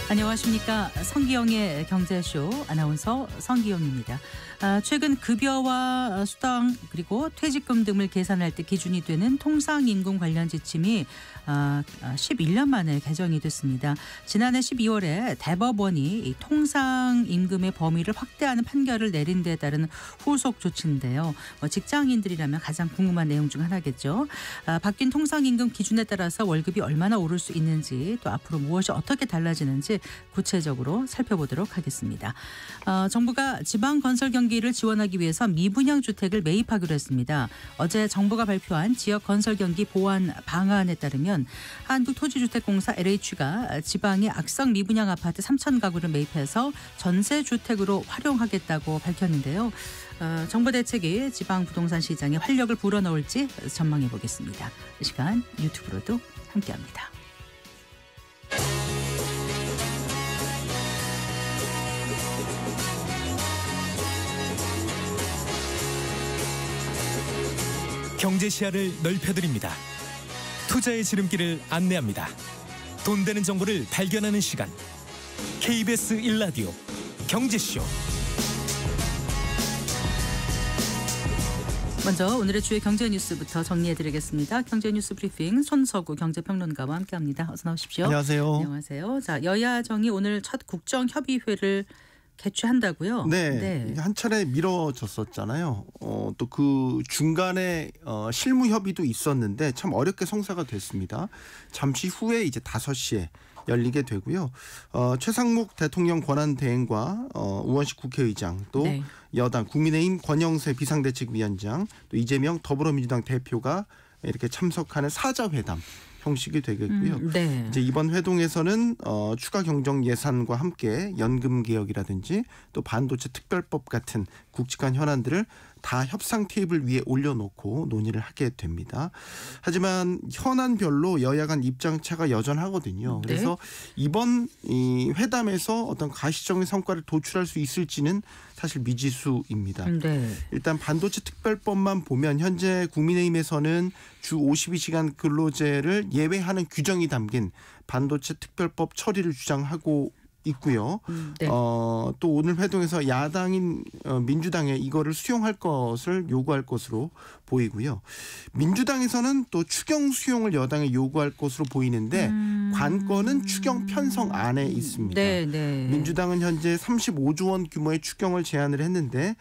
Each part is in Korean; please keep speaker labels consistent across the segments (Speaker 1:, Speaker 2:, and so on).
Speaker 1: 안녕하십니까. 성기영의 경제쇼 아나운서 성기영입니다. 최근 급여와 수당 그리고 퇴직금 등을 계산할 때 기준이 되는 통상임금 관련 지침이 11년 만에 개정이 됐습니다. 지난해 12월에 대법원이 이 통상임금의 범위를 확대하는 판결을 내린 데 따른 후속 조치인데요. 직장인들이라면 가장 궁금한 내용 중 하나겠죠. 바뀐 통상임금 기준에 따라서 월급이 얼마나 오를 수 있는지 또 앞으로 무엇이 어떻게 달라지는지 구체적으로 살펴보도록 하겠습니다. 정부가 지방 건설 경기를 지원하기 위해서 미분양 주택을 매입하기로 했습니다. 어제 정부가 발표한 지역 건설 경기 보완 방안에 따르면 한국토지주택공사 LH가 지방의 악성 미분양 아파트 3천 가구를 매입해서 전세 주택으로 활용하겠다고 밝혔는데요. 정부 대책이 지방 부동산 시장에 활력을 불어넣을지 전망해 보겠습니다. 이 시간 유튜브로도 함께합니다.
Speaker 2: 경제 시야를 넓혀드립니다. 투자의 지름길을 안내합니다. 돈 되는 정보를 발견하는 시간. KBS 1라디오 경제쇼.
Speaker 1: 먼저 오늘의 주요 경제 뉴스부터 정리해드리겠습니다. 경제 뉴스 브리핑 손석우 경제평론가와 함께합니다. 어서 나오십시오.
Speaker 3: 안녕하세요.
Speaker 1: 안녕하세요. 자, 여야정이 오늘 첫 국정협의회를 개최한다고요?
Speaker 3: 네. 한 차례 미뤄졌었잖아요. 또 그 중간에 실무 협의도 있었는데 참 어렵게 성사가 됐습니다. 잠시 후에 이제 5시에 열리게 되고요. 최상목 대통령 권한대행과 우원식 국회의장 또
Speaker 1: 네.
Speaker 3: 여당 국민의힘 권영세 비상대책위원장 또 이재명 더불어민주당 대표가 이렇게 참석하는 사자회담 형식이 되겠고요.
Speaker 1: 네.
Speaker 3: 이제 이번 회동에서는 추가 경정 예산과 함께 연금 개혁이라든지 또 반도체 특별법 같은 굵직한 현안들을 다 협상 테이블 위에 올려놓고 논의를 하게 됩니다. 하지만 현안별로 여야 간 입장차가 여전하거든요.
Speaker 1: 네.
Speaker 3: 그래서 이번 이 회담에서 어떤 가시적인 성과를 도출할 수 있을지는 사실 미지수입니다.
Speaker 1: 네.
Speaker 3: 일단 반도체 특별법만 보면 현재 국민의힘에서는 주 52시간 근로제를 예외하는 규정이 담긴 반도체 특별법 처리를 주장하고 있고요.
Speaker 1: 네.
Speaker 3: 또 오늘 회동에서 야당인 민주당에 이거를 수용할 것을 요구할 것으로 보이고요. 민주당에서는 또 추경 수용을 여당에 요구할 것으로 보이는데 관건은 추경 편성 안에 있습니다.
Speaker 1: 네, 네.
Speaker 3: 민주당은 현재 35조 원 규모의 추경을 제안을 했는데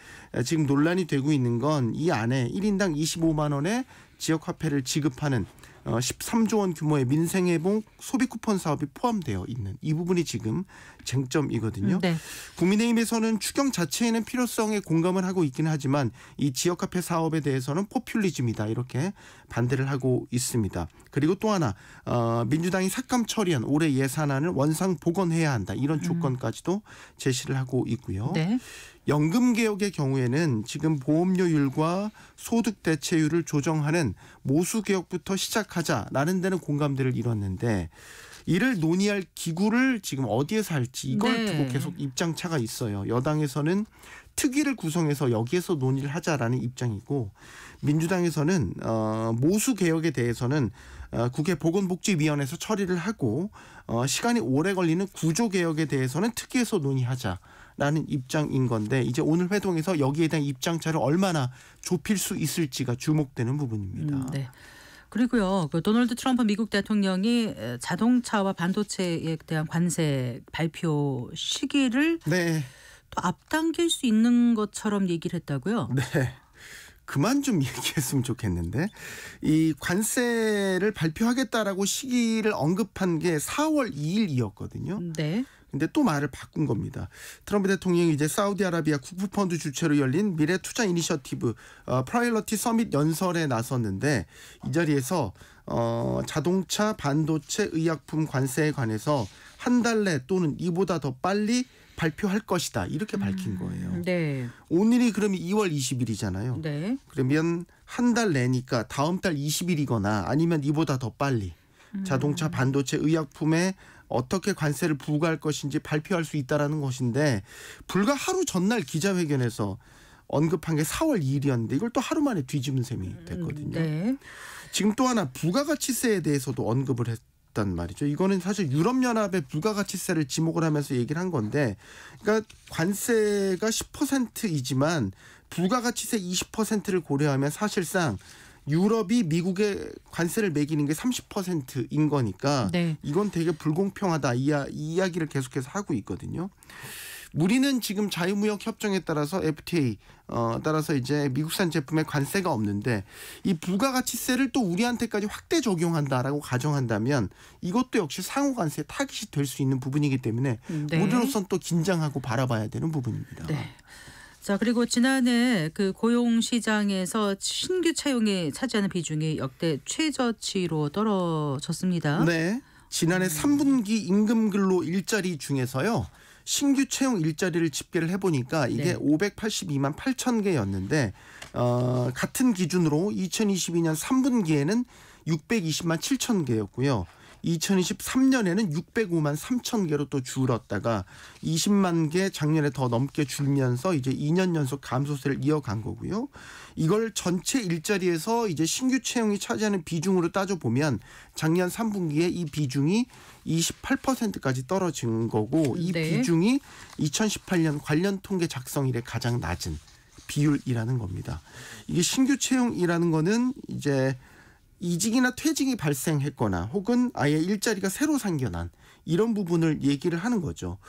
Speaker 3: 지금 논란이 되고 있는 건 이 안에 1인당 25만 원의 지역화폐를 지급하는 13조 원 규모의 민생회복 소비 쿠폰 사업이 포함되어 있는 이 부분이 지금 쟁점이거든요.
Speaker 1: 네.
Speaker 3: 국민의힘에서는 추경 자체에는 필요성에 공감을 하고 있기는 하지만 이 지역화폐 사업에 대해서는 포퓰리즘이다 이렇게 반대를 하고 있습니다. 그리고 또 하나 민주당이 삭감 처리한 올해 예산안을 원상 복원해야 한다 이런 조건까지도 제시를 하고 있고요.
Speaker 1: 네.
Speaker 3: 연금 개혁의 경우에는 지금 보험료율과 소득 대체율을 조정하는 모수 개혁부터 시작하자라는 데는 공감대를 이뤘는데 이를 논의할 기구를 지금 어디에서 할지 이걸
Speaker 1: 네.
Speaker 3: 두고 계속 입장차가 있어요. 여당에서는 특위를 구성해서 여기에서 논의를 하자라는 입장이고 민주당에서는 모수 개혁에 대해서는 국회 보건복지위원회에서 처리를 하고 시간이 오래 걸리는 구조 개혁에 대해서는 특위에서 논의하자라는 입장인 건데 이제 오늘 회동에서 여기에 대한 입장차를 얼마나 좁힐 수 있을지가 주목되는 부분입니다.
Speaker 1: 네. 그리고요, 그 도널드 트럼프 미국 대통령이 자동차와 반도체에 대한 관세 발표 시기를
Speaker 3: 네.
Speaker 1: 또 앞당길 수 있는 것처럼 얘기를 했다고요?
Speaker 3: 네. 그만 좀 얘기했으면 좋겠는데 이 관세를 발표하겠다라고 시기를 언급한 게 4월 2일이었거든요.
Speaker 1: 네.
Speaker 3: 근데 또 말을 바꾼 겁니다. 트럼프 대통령이 이제 사우디아라비아 국부펀드 주최로 열린 미래 투자 이니셔티브 프라이어리티 서밋 연설에 나섰는데 이 자리에서 자동차, 반도체, 의약품 관세에 관해서 한 달 내 또는 이보다 더 빨리 발표할 것이다 이렇게 밝힌 거예요.
Speaker 1: 네.
Speaker 3: 오늘이 그러면 2월 20일이잖아요.
Speaker 1: 네.
Speaker 3: 그러면 한 달 내니까 다음 달 20일이거나 아니면 이보다 더 빨리 자동차, 반도체, 의약품에 어떻게 관세를 부과할 것인지 발표할 수 있다라는 것인데 불과 하루 전날 기자회견에서 언급한 게 4월 2일이었는데 이걸 또 하루 만에 뒤집은 셈이 됐거든요.
Speaker 1: 네.
Speaker 3: 지금 또 하나 부가가치세에 대해서도 언급을 없단 말이죠. 이거는 사실 유럽연합의 부가가치세를 지목을 하면서 얘기를 한 건데, 그러니까 관세가 10%이지만 부가가치세 20%를 고려하면 사실상 유럽이 미국에 관세를 매기는 게 30%인 거니까
Speaker 1: 네.
Speaker 3: 이건 되게 불공평하다 이 이야기를 계속해서 하고 있거든요. 우리는 지금 자유무역 협정에 따라서 FTA 따라서 이제 미국산 제품에 관세가 없는데 이 부가가치세를 또 우리한테까지 확대 적용한다라고 가정한다면 이것도 역시 상호 관세 타깃이 될 수 있는 부분이기 때문에
Speaker 1: 네.
Speaker 3: 우리로선 또 긴장하고 바라봐야 되는 부분입니다.
Speaker 1: 네. 자, 그리고 지난해 그 고용 시장에서 신규 채용이 차지하는 비중이 역대 최저치로 떨어졌습니다.
Speaker 3: 네. 지난해 3분기 임금 근로 일자리 중에서요. 신규 채용 일자리를 집계를 해보니까 이게
Speaker 1: 네.
Speaker 3: 582만 8천 개였는데 같은 기준으로 2022년 3분기에는 620만 7천 개였고요. 2023년에는 605만 3천 개로 또 줄었다가 20만 개 작년에 더 넘게 줄면서 이제 2년 연속 감소세를 이어간 거고요. 이걸 전체 일자리에서 이제 신규 채용이 차지하는 비중으로 따져보면 작년 3분기에 이 비중이 28%까지 떨어진 거고 이
Speaker 1: 네.
Speaker 3: 비중이 2018년 관련 통계 작성 이래 가장 낮은 비율이라는 겁니다. 이게 신규 채용이라는 거는 이제 이직이나 퇴직이 발생했거나 혹은 아예 일자리가 새로 생겨난 이런 부분을 얘기를 하는 거죠.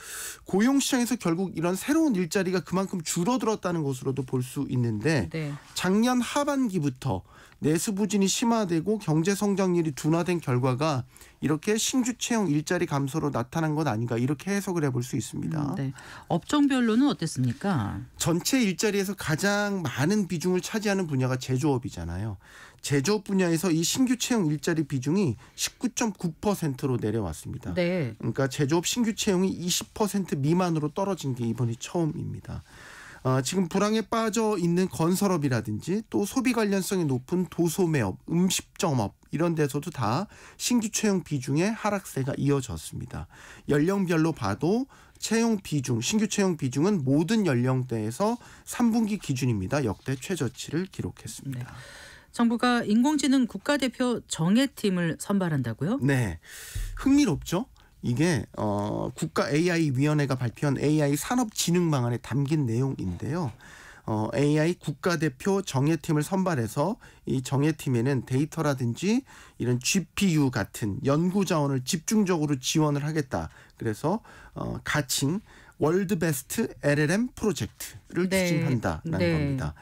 Speaker 3: 고용시장에서 결국 이런 새로운 일자리가 그만큼 줄어들었다는 것으로도 볼 수 있는데
Speaker 1: 네.
Speaker 3: 작년 하반기부터 내수 부진이 심화되고 경제 성장률이 둔화된 결과가 이렇게 신규 채용 일자리 감소로 나타난 것 아닌가 이렇게 해석을 해볼 수 있습니다.
Speaker 1: 네. 업종별로는 어땠습니까?
Speaker 3: 전체 일자리에서 가장 많은 비중을 차지하는 분야가 제조업이잖아요. 제조업 분야에서 이 신규 채용 일자리 비중이 19.9%로 내려왔습니다.
Speaker 1: 네.
Speaker 3: 그러니까 제조업 신규 채용이 20% 미만으로 떨어진 게 이번이 처음입니다. 지금 불황에 빠져 있는 건설업이라든지 또 소비 관련성이 높은 도소매업, 음식점업 이런 데서도 다 신규 채용 비중의 하락세가 이어졌습니다. 연령별로 봐도 채용 비중, 신규 채용 비중은 모든 연령대에서 3분기 기준입니다. 역대 최저치를 기록했습니다.
Speaker 1: 네. 정부가 인공지능 국가대표 정예팀을 선발한다고요?
Speaker 3: 네, 흥미롭죠? 이게 국가 AI위원회가 발표한 AI 산업진흥 방안에 담긴 내용인데요. AI 국가대표 정예팀을 선발해서 이 정예팀에는 데이터라든지 이런 GPU 같은 연구 자원을 집중적으로 지원을 하겠다. 그래서 가칭 월드 베스트 LLM 프로젝트를
Speaker 1: 네.
Speaker 3: 추진한다라는
Speaker 1: 네.
Speaker 3: 겁니다.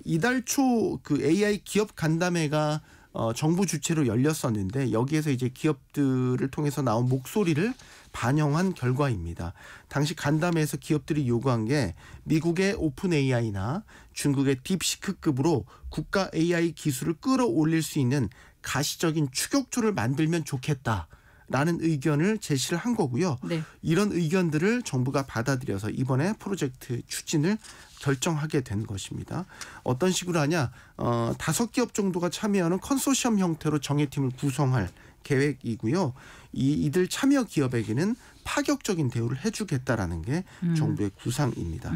Speaker 3: 이달 초 그 AI 기업 간담회가 정부 주최로 열렸었는데 여기에서 이제 기업들을 통해서 나온 목소리를 반영한 결과입니다. 당시 간담회에서 기업들이 요구한 게 미국의 오픈 AI나 중국의 딥시크급으로 국가 AI 기술을 끌어올릴 수 있는 가시적인 추격조를 만들면 좋겠다라는 의견을 제시를 한 거고요.
Speaker 1: 네.
Speaker 3: 이런 의견들을 정부가 받아들여서 이번에 프로젝트 추진을 결정하게 된 것입니다. 어떤 식으로 하냐? 5기업 정도가 참여하는 컨소시엄 형태로 정예팀을 구성할 계획이고요. 이들 참여 기업에게는 파격적인 대우를 해주겠다라는 게 정부의 구상입니다.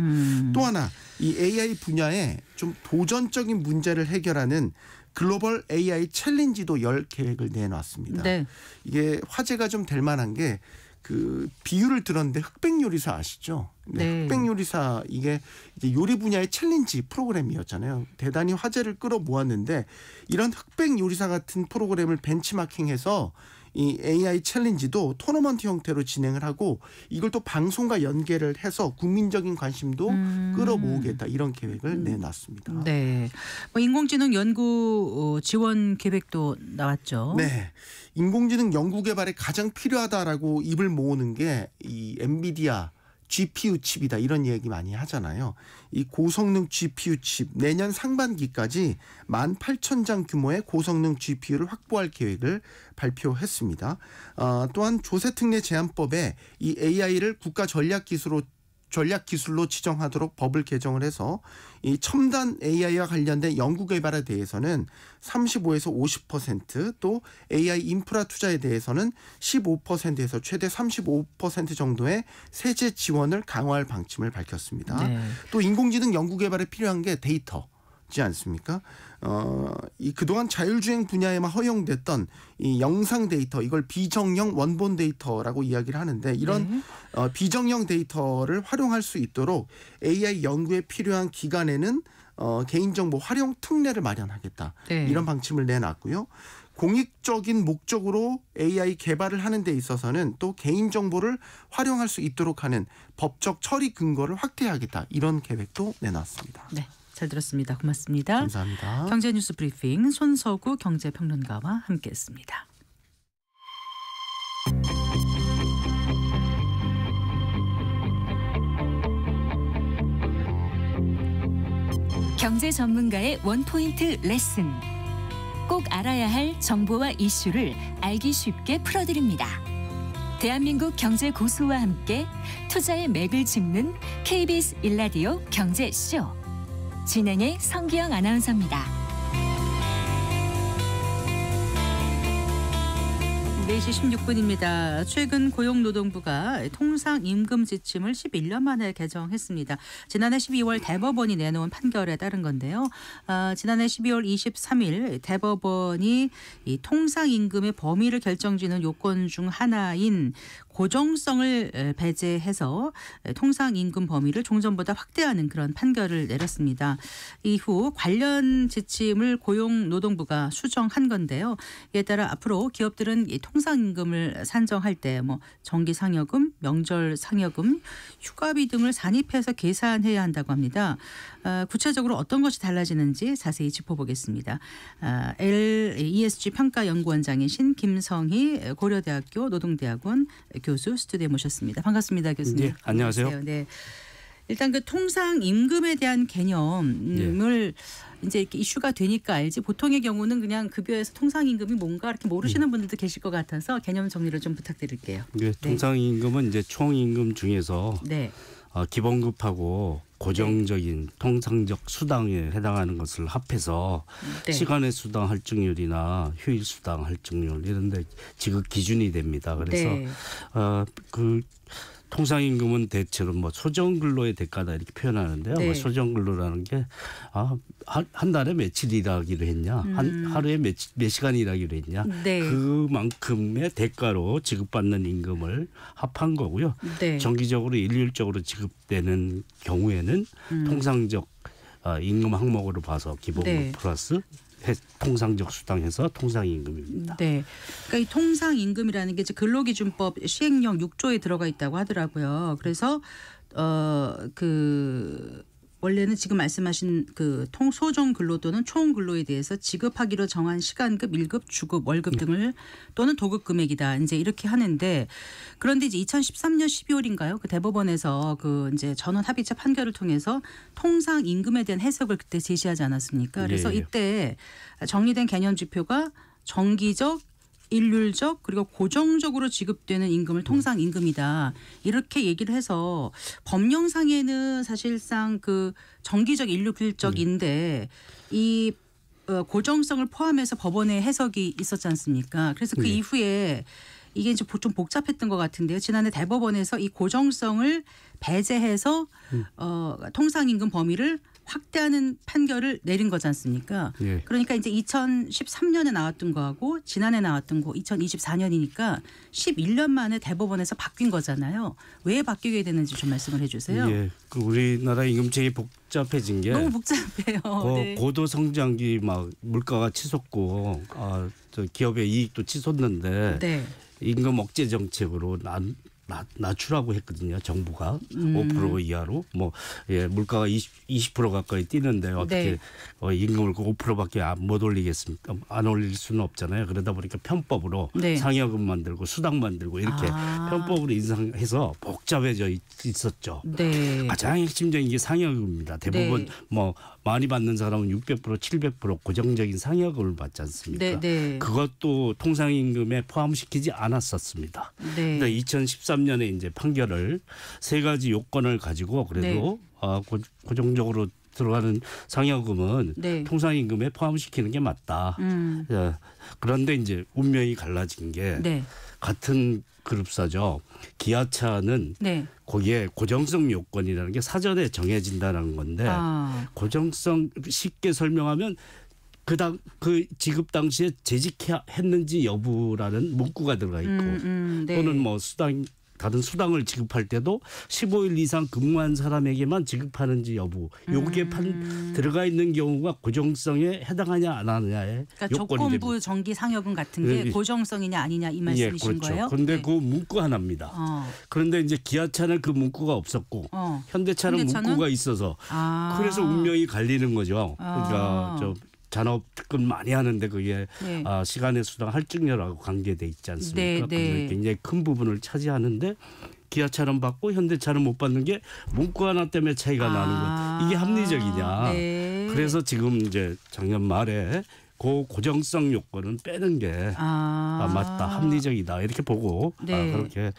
Speaker 3: 또 하나 이 AI 분야에 좀 도전적인 문제를 해결하는 글로벌 AI 챌린지도 열 계획을 내놨습니다.
Speaker 1: 네.
Speaker 3: 이게 화제가 좀 될 만한 게 그 비유를 들었는데 흑백 요리사 아시죠?
Speaker 1: 네.
Speaker 3: 흑백 요리사 이게 이제 요리 분야의 챌린지 프로그램이었잖아요. 대단히 화제를 끌어모았는데 이런 흑백 요리사 같은 프로그램을 벤치마킹해서 이 AI 챌린지도 토너먼트 형태로 진행을 하고 이걸 또 방송과 연계를 해서 국민적인 관심도 끌어모으겠다 이런 계획을 내놨습니다.
Speaker 1: 네. 뭐 인공지능 연구 지원 계획도 나왔죠.
Speaker 3: 네. 인공지능 연구 개발에 가장 필요하다라고 입을 모으는 게 이 엔비디아 GPU 칩이다 이런 얘기 많이 하잖아요. 이 고성능 GPU 칩 내년 상반기까지 18,000장 규모의 고성능 GPU를 확보할 계획을 발표했습니다. 또한 조세특례 제한법에 이 AI를 국가 전략기술로 지정하도록 법을 개정을 해서 이 첨단 AI와 관련된 연구 개발에 대해서는 35에서 50% 또 AI 인프라 투자에 대해서는 15%에서 최대 35% 정도의 세제 지원을 강화할 방침을 밝혔습니다.
Speaker 1: 네.
Speaker 3: 또 인공지능 연구 개발에 필요한 게 데이터. 있지 않습니까? 이 그동안 자율주행 분야에만 허용됐던 이 영상 데이터 이걸 비정형 원본 데이터라고 이야기를 하는데 이런 비정형 데이터를 활용할 수 있도록 AI 연구에 필요한 기관에는 개인정보 활용 특례를 마련하겠다.
Speaker 1: 네.
Speaker 3: 이런 방침을 내놨고요. 공익적인 목적으로 AI 개발을 하는 데 있어서는 또 개인정보를 활용할 수 있도록 하는 법적 처리 근거를 확대하겠다. 이런 계획도 내놨습니다.
Speaker 1: 네, 잘 들었습니다. 고맙습니다.
Speaker 3: 감사합니다.
Speaker 1: 경제뉴스 브리핑 손서구 경제평론가와 함께했습니다.
Speaker 4: 경제 전문가의 원포인트 레슨. 꼭 알아야 할 정보와 이슈를 알기 쉽게 풀어드립니다. 대한민국 경제 고수와 함께 투자의 맥을 짚는 KBS 1라디오 경제쇼. 진행의 성기영 아나운서입니다.
Speaker 1: 4시 16분입니다. 최근 고용노동부가 통상임금 지침을 11년 만에 개정했습니다. 지난해 12월 대법원이 내놓은 판결에 따른 건데요. 지난해 12월 23일 대법원이 이 통상임금의 범위를 결정짓는 요건 중 하나인 고정성을 배제해서 통상임금 범위를 종전보다 확대하는 그런 판결을 내렸습니다. 이후 관련 지침을 고용노동부가 수정한 건데요. 이에 따라 앞으로 기업들은 이 통상임금을 산정할 때 뭐 정기상여금, 명절상여금, 휴가비 등을 산입해서 계산해야 한다고 합니다. 구체적으로 어떤 것이 달라지는지 자세히 짚어보겠습니다. ESG 평가연구원장이신 김성희 고려대학교 노동대학원 교수 스튜디오에 모셨습니다. 반갑습니다, 교수님.
Speaker 5: 네, 안녕하세요.
Speaker 1: 네. 일단 그 통상임금에 대한 개념을 이제 이렇게 이슈가 되니까 알지 보통의 경우는 그냥 급여에서 통상임금이 뭔가 이렇게 모르시는 분들도 계실 것 같아서 개념 정리를 좀 부탁드릴게요.
Speaker 5: 네, 통상임금은 이제 총임금 중에서 기본급하고 고정적인 통상적 수당에 해당하는 것을 합해서 시간의 수당 할증률이나 휴일 수당 할증률 이런 데 지급 기준이 됩니다. 그래서 그 통상임금은 대체로 뭐 소정근로의 대가다 이렇게 표현하는데요. 뭐 소정근로라는 게 한 달에 며칠 일하기로 했냐, 하루에 몇 시간 일하기로 했냐, 그만큼의 대가로 지급받는 임금을 합한 거고요. 정기적으로 일률적으로 지급되는 경우에는 통상적 임금 항목으로 봐서 기본급 플러스 통상적 수당해서 통상임금입니다.
Speaker 1: 네, 그러니까 이 통상임금이라는 게 이제 근로기준법 시행령 6조에 들어가 있다고 하더라고요. 그래서 원래는 지금 말씀하신 그 소정 근로 또는 총 근로에 대해서 지급하기로 정한 시간급, 1급, 주급, 월급 등을 또는 도급 금액이다. 이제 이렇게 하는데 그런데 이제 2013년 12월인가요? 그 대법원에서 그 이제 전원 합의체 판결을 통해서 통상 임금에 대한 해석을 그때 제시하지 않았습니까? 그래서 이때 정리된 개념 지표가 정기적, 일률적 그리고 고정적으로 지급되는 임금을 통상 임금이다. 이렇게 얘기를 해서 법령상에는 사실상 그 정기적 일률적인데 이 고정성을 포함해서 법원의 해석이 있었지 않습니까? 그래서 그 이후에 이게 이제 좀 복잡했던 것 같은데요. 지난해 대법원에서 이 고정성을 배제해서 통상임금 범위를 확대하는 판결을 내린 거지 않습니까? 그러니까 이제 2013년에 나왔던 거하고 지난해 나왔던 거 2024년이니까 11년 만에 대법원에서 바뀐 거잖아요. 왜 바뀌게 되는지 좀 말씀을 해 주세요.
Speaker 5: 그 우리나라 임금체계 복잡해진 게
Speaker 1: 너무 복잡해요.
Speaker 5: 고도 성장기 막 물가가 치솟고 저 기업의 이익도 치솟는데 임금 억제 정책으로 낮추라고 했거든요. 정부가 5% 이하로 물가가 20% 가까이 뛰는데 어떻게 임금을 5%밖에 못 올리겠습니까? 안 올릴 수는 없잖아요. 그러다 보니까 편법으로 상여금 만들고 수당 만들고 이렇게 편법으로 인상해서 복잡해져 있었죠. 가장 핵심적인 게 상여금입니다. 대부분 많이 받는 사람은 600%, 700% 고정적인 상여금을 받지 않습니까? 그것도 통상임금에 포함시키지 않았었습니다. 그런데 2013년에 이제 판결을 세 가지 요건을 가지고 그래도 고정적으로 들어가는 상여금은 통상임금에 포함시키는 게 맞다. 그런데 이제 운명이 갈라진 게 같은 그룹사죠. 기아차는
Speaker 1: 네.
Speaker 5: 거기에 고정성 요건이라는 게 사전에 정해진다는 건데 고정성 쉽게 설명하면 그 지급 당시에 재직했는지 여부라는 문구가 들어가 있고
Speaker 1: 네.
Speaker 5: 또는 뭐 다른 수당을 지급할 때도 15일 이상 근무한 사람에게만 지급하는지 여부 요게 들어가 있는 경우가 고정성에 해당하냐 안 하느냐의
Speaker 1: 그러니까
Speaker 5: 요건이
Speaker 1: 조건부
Speaker 5: 됩니다.
Speaker 1: 정기 상여금 같은 게 고정성이냐 아니냐 이 말씀이신
Speaker 5: 그렇죠.
Speaker 1: 거예요?
Speaker 5: 그런데
Speaker 1: 네.
Speaker 5: 그 문구 하나입니다. 그런데 이제 기아차는 그 문구가 없었고 현대차는 문구가 있어서 그래서 운명이 갈리는 거죠. 그러니까 잔업 특근 많이 하는데 그게
Speaker 1: 네.
Speaker 5: 시간의 수당 할증료라고 관계돼 있지 않습니까?
Speaker 1: 네.
Speaker 5: 굉장히 큰 부분을 차지하는데 기아차는 받고 현대차는 못 받는 게 문구 하나 때문에 차이가 나는 것. 이게 합리적이냐.
Speaker 1: 네.
Speaker 5: 그래서 지금 이제 작년 말에 그 고정성 요건은 빼는 게 맞다, 합리적이다 이렇게 보고
Speaker 1: 네.
Speaker 5: 그렇게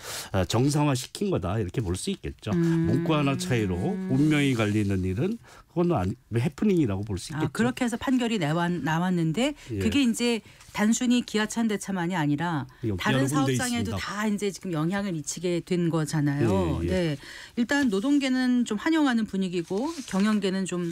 Speaker 5: 정상화시킨 거다 이렇게 볼 수 있겠죠. 문구 하나 차이로 운명이 갈리는 일은 그건 해프닝이라고 볼 수 있겠죠.
Speaker 1: 그렇게 해서 판결이 나왔는데 그게 이제 단순히 기아차 현대차만이 아니라 다른 사업장에도 다 이제 지금 영향을 미치게 된 거잖아요. 네. 일단 노동계는 좀 환영하는 분위기고 경영계는 좀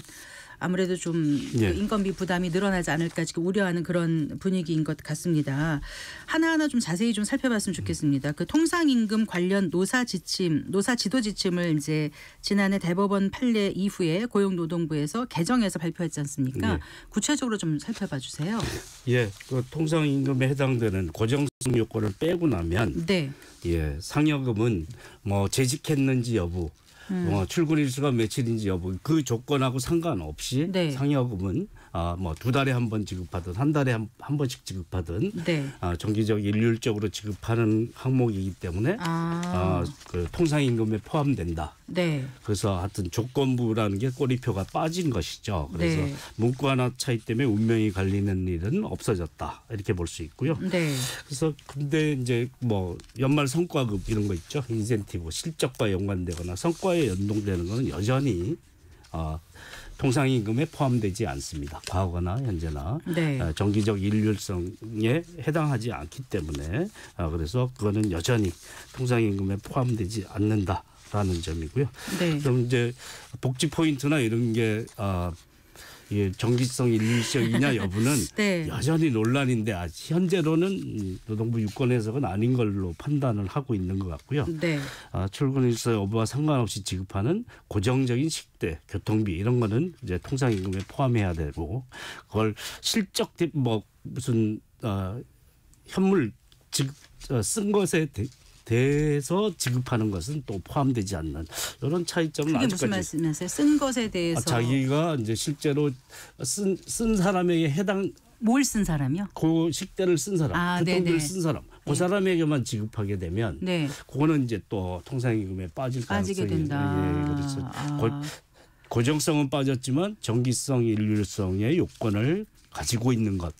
Speaker 1: 아무래도 좀 인건비 부담이 늘어나지 않을까 지금 우려하는 그런 분위기인 것 같습니다. 하나하나 좀 자세히 좀 살펴봤으면 좋겠습니다. 그 통상임금 관련 노사 지도 지침을 이제 지난해 대법원 판례 이후에 고용노동부에서 개정해서 발표했지 않습니까? 구체적으로 좀 살펴봐 주세요.
Speaker 5: 그 통상임금에 해당되는 고정성 요건을 빼고 나면 상여금은 뭐 재직했는지 여부 출근 일수가 며칠인지 여부 그 조건하고 상관없이 상여금은 뭐 2달에 한 번 지급하든 한 달에 한 번씩 지급하든 정기적 일률적으로 지급하는 항목이기 때문에 그 통상임금에 포함된다. 그래서 하여튼 조건부라는 게 꼬리표가 빠진 것이죠. 그래서 문구 하나 차이 때문에 운명이 갈리는 일은 없어졌다 이렇게 볼 수 있고요. 그래서 근데 이제 뭐 연말 성과급 이런 거 있죠. 인센티브 실적과 연관되거나 성과에 연동되는 것은 여전히 통상임금에 포함되지 않습니다. 과거나 현재나 정기적 일률성에 해당하지 않기 때문에 그래서 그거는 여전히 통상임금에 포함되지 않는다라는 점이고요. 그럼 이제 복지 포인트나 이런 게 정기성 일률성이냐 여부는 여전히 논란인데 현재로는 노동부 유권 해석은 아닌 걸로 판단을 하고 있는 것 같고요. 출근 일수 여부와 상관없이 지급하는 고정적인 식대, 교통비 이런 거는 이제 통상임금에 포함해야 되고 그걸 실적 뭐 무슨 현물 쓴 것에 대해서 지급하는 것은 또 포함되지 않는 이런 차이점은
Speaker 1: 그게
Speaker 5: 아직까지.
Speaker 1: 무슨 말씀이세요? 쓴 것에 대해서
Speaker 5: 자기가 이제 실제로 쓴 사람에게
Speaker 1: 뭘 쓴 사람이요?
Speaker 5: 그 식대를 쓴 사람, 교통비를 쓴 사람, 그 사람에게만 지급하게 되면 그거는 이제 또 통상임금에 빠질 가능성이
Speaker 1: 된다.
Speaker 5: 그렇죠. 고정성은 빠졌지만 정기성, 일률성의 요건을 가지고 있는 것.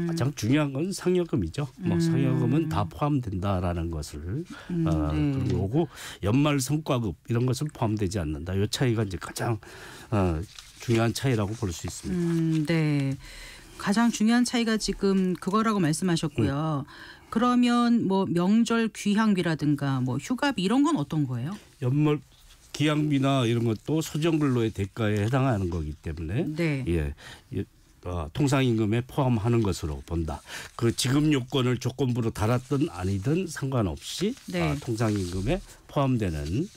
Speaker 5: 가장 중요한 건 상여금이죠. 상여금은 다 포함된다라는 것을 그리고 연말 성과급 이런 것은 포함되지 않는다. 이 차이가 이제 가장 중요한 차이라고 볼 수 있습니다.
Speaker 1: 가장 중요한 차이가 지금 그거라고 말씀하셨고요. 그러면 뭐 명절 귀향비라든가 뭐 휴가비 이런 건 어떤 거예요?
Speaker 5: 연말 귀향비나 이런 것도 소정근로의 대가에 해당하는 거기 때문에 통상임금에 포함하는 것으로 본다. 그 지급 요건을 조건부로 달았든 아니든 상관없이 통상임금에 포함되는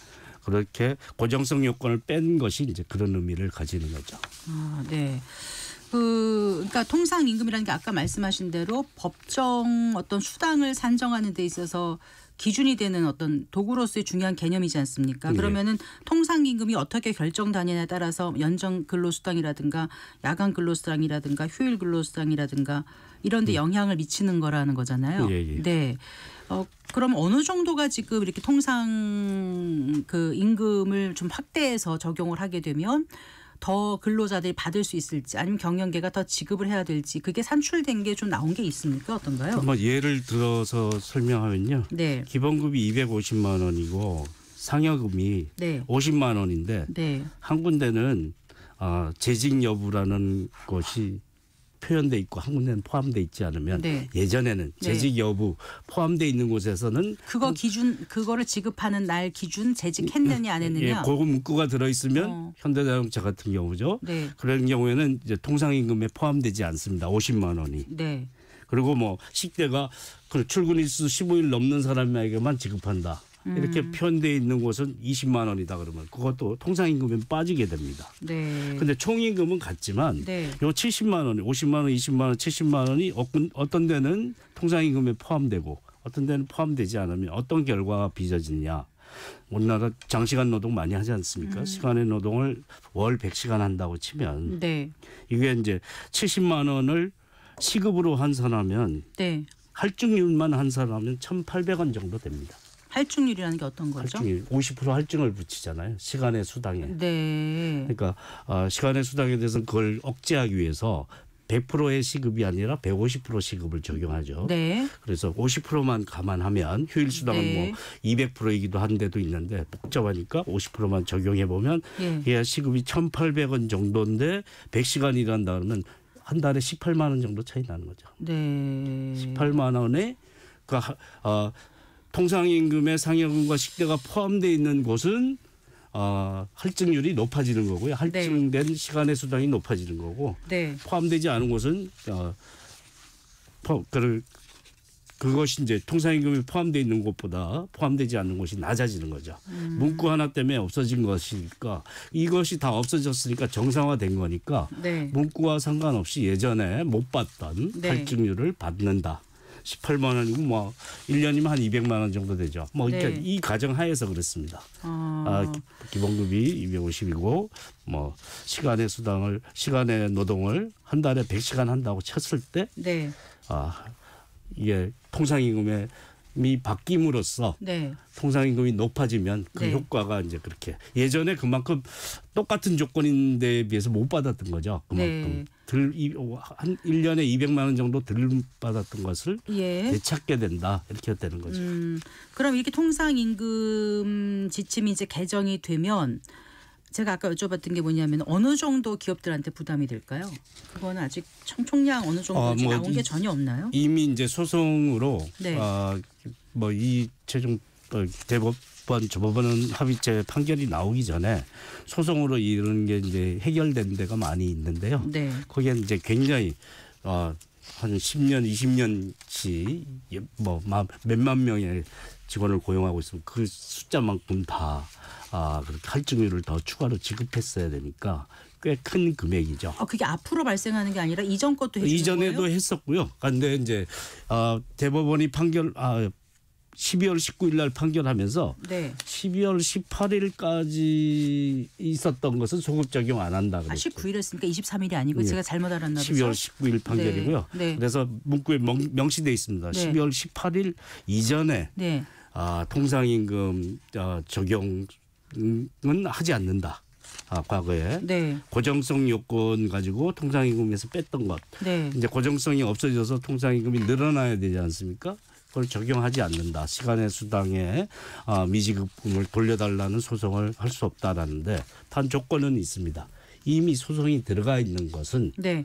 Speaker 5: 그렇게 고정성 요건을 뺀 것이 이제 그런 의미를 가지는 거죠.
Speaker 1: 그러니까 통상임금이라는 게 아까 말씀하신 대로 법정 어떤 수당을 산정하는 데 있어서 기준이 되는 어떤 도구로서의 중요한 개념이지 않습니까? 그러면은 통상임금이 어떻게 결정되느냐에 따라서 연정 근로수당이라든가 야간 근로수당이라든가 휴일 근로수당이라든가 이런 데 영향을 미치는 거라는 거잖아요. 그럼 어느 정도가 지금 이렇게 통상 그 임금을 좀 확대해서 적용을 하게 되면 더 근로자들이 받을 수 있을지 아니면 경영계가 더 지급을 해야 될지 그게 산출된 게 좀 나온 게 있습니까? 어떤가요?
Speaker 5: 뭐 예를 들어서 설명하면요. 기본급이 250만 원이고 상여금이 50만 원인데 한 군데는 재직 여부라는 것이 표현돼 있고 한 군데는 포함돼 있지 않으면
Speaker 1: 네.
Speaker 5: 예전에는 재직 여부 포함돼 있는 곳에서는
Speaker 1: 그거 기준 그거를 지급하는 날 기준 재직했느냐 안 했느냐.
Speaker 5: 예, 그 문구가 들어 있으면 현대자동차 같은 경우죠.
Speaker 1: 네.
Speaker 5: 그런 경우에는 이제 통상임금에 포함되지 않습니다. 50만 원이.
Speaker 1: 네.
Speaker 5: 그리고 뭐 식대가 그 출근 일수 15일 넘는 사람에게만 지급한다. 이렇게 표현되어 있는 곳은 20만 원이다 그러면 그것도 통상임금에 빠지게 됩니다.
Speaker 1: 네.
Speaker 5: 근데 총임금은 같지만
Speaker 1: 네.
Speaker 5: 요 70만 원이 50만 원, 20만 원, 70만 원이 어떤 데는 통상임금에 포함되고 어떤 데는 포함되지 않으면 어떤 결과가 빚어지느냐. 우리나라 장시간 노동 많이 하지 않습니까? 시간의 노동을 월 100시간 한다고 치면
Speaker 1: 네.
Speaker 5: 이게 이제 70만 원을 시급으로 환산하면
Speaker 1: 네.
Speaker 5: 할증률만 환산하면 1,800원 정도 됩니다.
Speaker 1: 할증률이라는 게 어떤 거죠?
Speaker 5: 할증률 50% 할증을 붙이잖아요. 시간의 수당에.
Speaker 1: 네.
Speaker 5: 그러니까 시간의 수당에 대해서 그걸 억제하기 위해서 100%의 시급이 아니라 150% 시급을 적용하죠.
Speaker 1: 네.
Speaker 5: 그래서 50%만 감안하면 휴일 수당은
Speaker 1: 네.
Speaker 5: 뭐 200%이기도 한 데도 있는데 복잡하니까 50%만 적용해 보면
Speaker 1: 예.
Speaker 5: 시급이 1,800원 정도인데 100시간 일한다 그러면 한 달에 18만 원 정도 차이 나는 거죠.
Speaker 1: 네.
Speaker 5: 18만 원에 통상임금의 상여금과 식대가 포함되어 있는 곳은 할증률이 높아지는 거고요. 할증된 시간의 수당이 높아지는 거고
Speaker 1: 네.
Speaker 5: 포함되지 않은 곳은 그것이 이제 통상임금이 포함되어 있는 곳보다 포함되지 않는 곳이 낮아지는 거죠. 문구 하나 때문에 없어진 것이니까 이것이 다 없어졌으니까 정상화된 거니까
Speaker 1: 네.
Speaker 5: 문구와 상관없이 예전에 못 받던
Speaker 1: 네.
Speaker 5: 할증률을 받는다. 18만 원이고 뭐 1년이면 한 200만 원 정도 되죠. 뭐
Speaker 1: 네.
Speaker 5: 이 가정 하에서 그렇습니다. 기본급이 250이고 뭐 시간의 노동을 한 달에 100시간 한다고 쳤을 때
Speaker 1: 네.
Speaker 5: 이게 통상임금이 바뀜으로써
Speaker 1: 네.
Speaker 5: 통상임금이 높아지면 그
Speaker 1: 네.
Speaker 5: 효과가 이제 그렇게 예전에 그만큼 똑같은 조건인데 비해서 못 받았던 거죠. 그만큼 한 1년에 200만 원 정도 덜 받았던 것을
Speaker 1: 예.
Speaker 5: 되찾게 된다. 이렇게 되는 거죠.
Speaker 1: 그럼 이렇게 통상임금 지침이 이제 개정이 되면 제가 아까 여쭤봤던 게 뭐냐면 어느 정도 기업들한테 부담이 될까요? 그거는 아직 총량 어느 정도인지 나온 게 전혀 없나요?
Speaker 5: 이미 이제 소송으로
Speaker 1: 네.
Speaker 5: 뭐 이 최종 대법원 조법원 합의체 판결이 나오기 전에 소송으로 이런 게 이제 해결된 데가 많이 있는데요.
Speaker 1: 네.
Speaker 5: 거기에 이제 굉장히 한 10년, 20년치 뭐 몇만 명의 직원을 고용하고 있으면 그 숫자만큼 다 그렇게 할증률을 더 추가로 지급했어야 되니까 꽤 큰 금액이죠.
Speaker 1: 그게 앞으로 발생하는 게 아니라 이전 것도 해주는
Speaker 5: 이전에도
Speaker 1: 거예요?
Speaker 5: 했었고요. 그런데 이제 대법원이 판결 12월 19일 날 판결하면서
Speaker 1: 네.
Speaker 5: 12월 18일까지 있었던 것은 소급 적용 안 한다 그랬죠.
Speaker 1: 19일 했으니까 23일이 아니고
Speaker 5: 네.
Speaker 1: 제가 잘못 알았나 보죠.
Speaker 5: 12월 19일 판결이고요.
Speaker 1: 네.
Speaker 5: 그래서 문구에 명시돼 있습니다.
Speaker 1: 네.
Speaker 5: 12월 18일 이전에
Speaker 1: 네.
Speaker 5: 통상임금 적용은 하지 않는다. 과거에
Speaker 1: 네.
Speaker 5: 고정성 요건 가지고 통상임금에서 뺐던 것.
Speaker 1: 네.
Speaker 5: 이제 고정성이 없어져서 통상임금이 늘어나야 되지 않습니까? 그걸 적용하지 않는다. 시간의 수당에 미지급금을 돌려달라는 소송을 할 수 없다라는데 단 조건은 있습니다. 이미 소송이 들어가 있는 것은
Speaker 1: 네.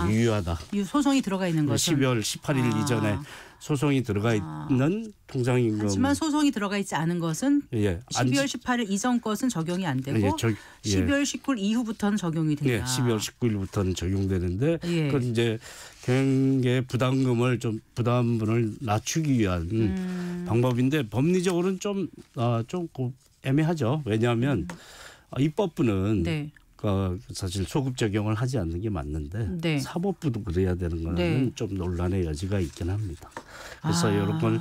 Speaker 5: 유효하다.
Speaker 1: 소송이 들어가 있는 것은
Speaker 5: 12월 18일 이전에 소송이 들어가 있는 통상임금.
Speaker 1: 하지만 소송이 들어가 있지 않은 것은 12월 18일 이전 것은 적용이 안 되고 12월 19일 이후부터는 적용이 된다.
Speaker 5: 예, 12월 19일부터는 적용되는데
Speaker 1: 예.
Speaker 5: 그건 이제 경영의 부담분을 낮추기 위한 방법인데 법리적으로는 좀 애매하죠. 왜냐하면 입법부는
Speaker 1: 네.
Speaker 5: 사실 소급 적용을 하지 않는 게 맞는데
Speaker 1: 네.
Speaker 5: 사법부도 그래야 되는 거는
Speaker 1: 네.
Speaker 5: 좀 논란의 여지가 있긴 합니다. 그래서 이런 건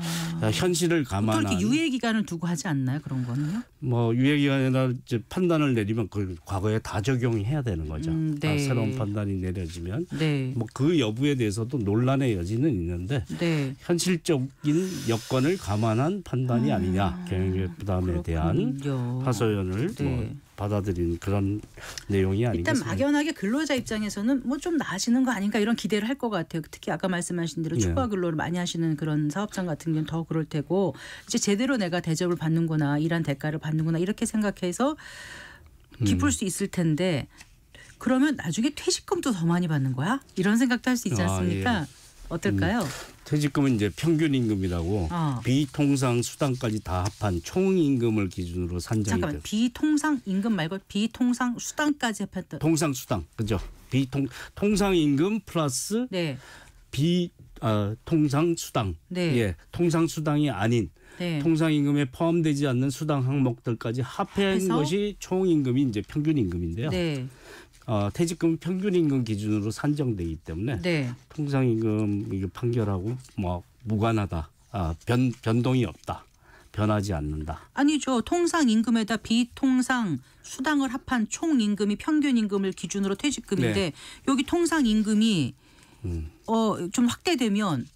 Speaker 5: 현실을
Speaker 1: 또
Speaker 5: 감안한
Speaker 1: 이렇게 유예 기간을 두고 하지 않나요? 그런 거는요?
Speaker 5: 뭐 유예 기간이나 이제 판단을 내리면 그 과거에 다 적용해야 되는 거죠.
Speaker 1: 네.
Speaker 5: 새로운 판단이 내려지면
Speaker 1: 네.
Speaker 5: 뭐 그 여부에 대해서도 논란의 여지는 있는데
Speaker 1: 네.
Speaker 5: 현실적인 여건을 감안한 판단이 아니냐 경영의 부담에 대한
Speaker 1: 그렇군요.
Speaker 5: 하소연을
Speaker 1: 네.
Speaker 5: 뭐 받아들인 그런 내용이 아니겠습니까?
Speaker 1: 일단 막연하게 근로자 입장에서는 뭐 좀 나아지는 거 아닌가 이런 기대를 할 것 같아요. 특히 아까 말씀하신 대로 추가 근로를 많이 하시는 그런 사업장 같은 경우는 더 그럴 테고 이제 제대로 내가 대접을 받는구나 일한 대가를 받는구나 이렇게 생각해서 기쁠 수 있을 텐데 그러면 나중에 퇴직금도 더 많이 받는 거야? 이런 생각도 할 수 있지 않습니까?
Speaker 5: 예.
Speaker 1: 어떨까요?
Speaker 5: 퇴직금은 이제 평균 임금이라고 비통상 수당까지 다 합한 총 임금을 기준으로 산정이 돼요.
Speaker 1: 잠깐만, 비통상 임금 말고 비통상 수당까지 합했다.
Speaker 5: 통상 수당, 그죠? 통상 임금 플러스
Speaker 1: 네.
Speaker 5: 통상 수당.
Speaker 1: 네.
Speaker 5: 예, 통상 수당이 아닌
Speaker 1: 네.
Speaker 5: 통상 임금에 포함되지 않는 수당 항목들까지 합한
Speaker 1: 합해서?
Speaker 5: 것이 총 임금이 이제 평균 임금인데요.
Speaker 1: 네.
Speaker 5: 퇴직금 평균 임금 기준으로 산정되기 때문에
Speaker 1: 네.
Speaker 5: 통상 임금 이거 판결하고 뭐 무관하다. 변동이 없다. 변하지 않는다.
Speaker 1: 아니죠. 통상 임금에다 비통상 수당을 합한 총 임금이 평균 임금을 기준으로 퇴직금인데
Speaker 5: 네.
Speaker 1: 여기 통상 임금이 좀 확대되면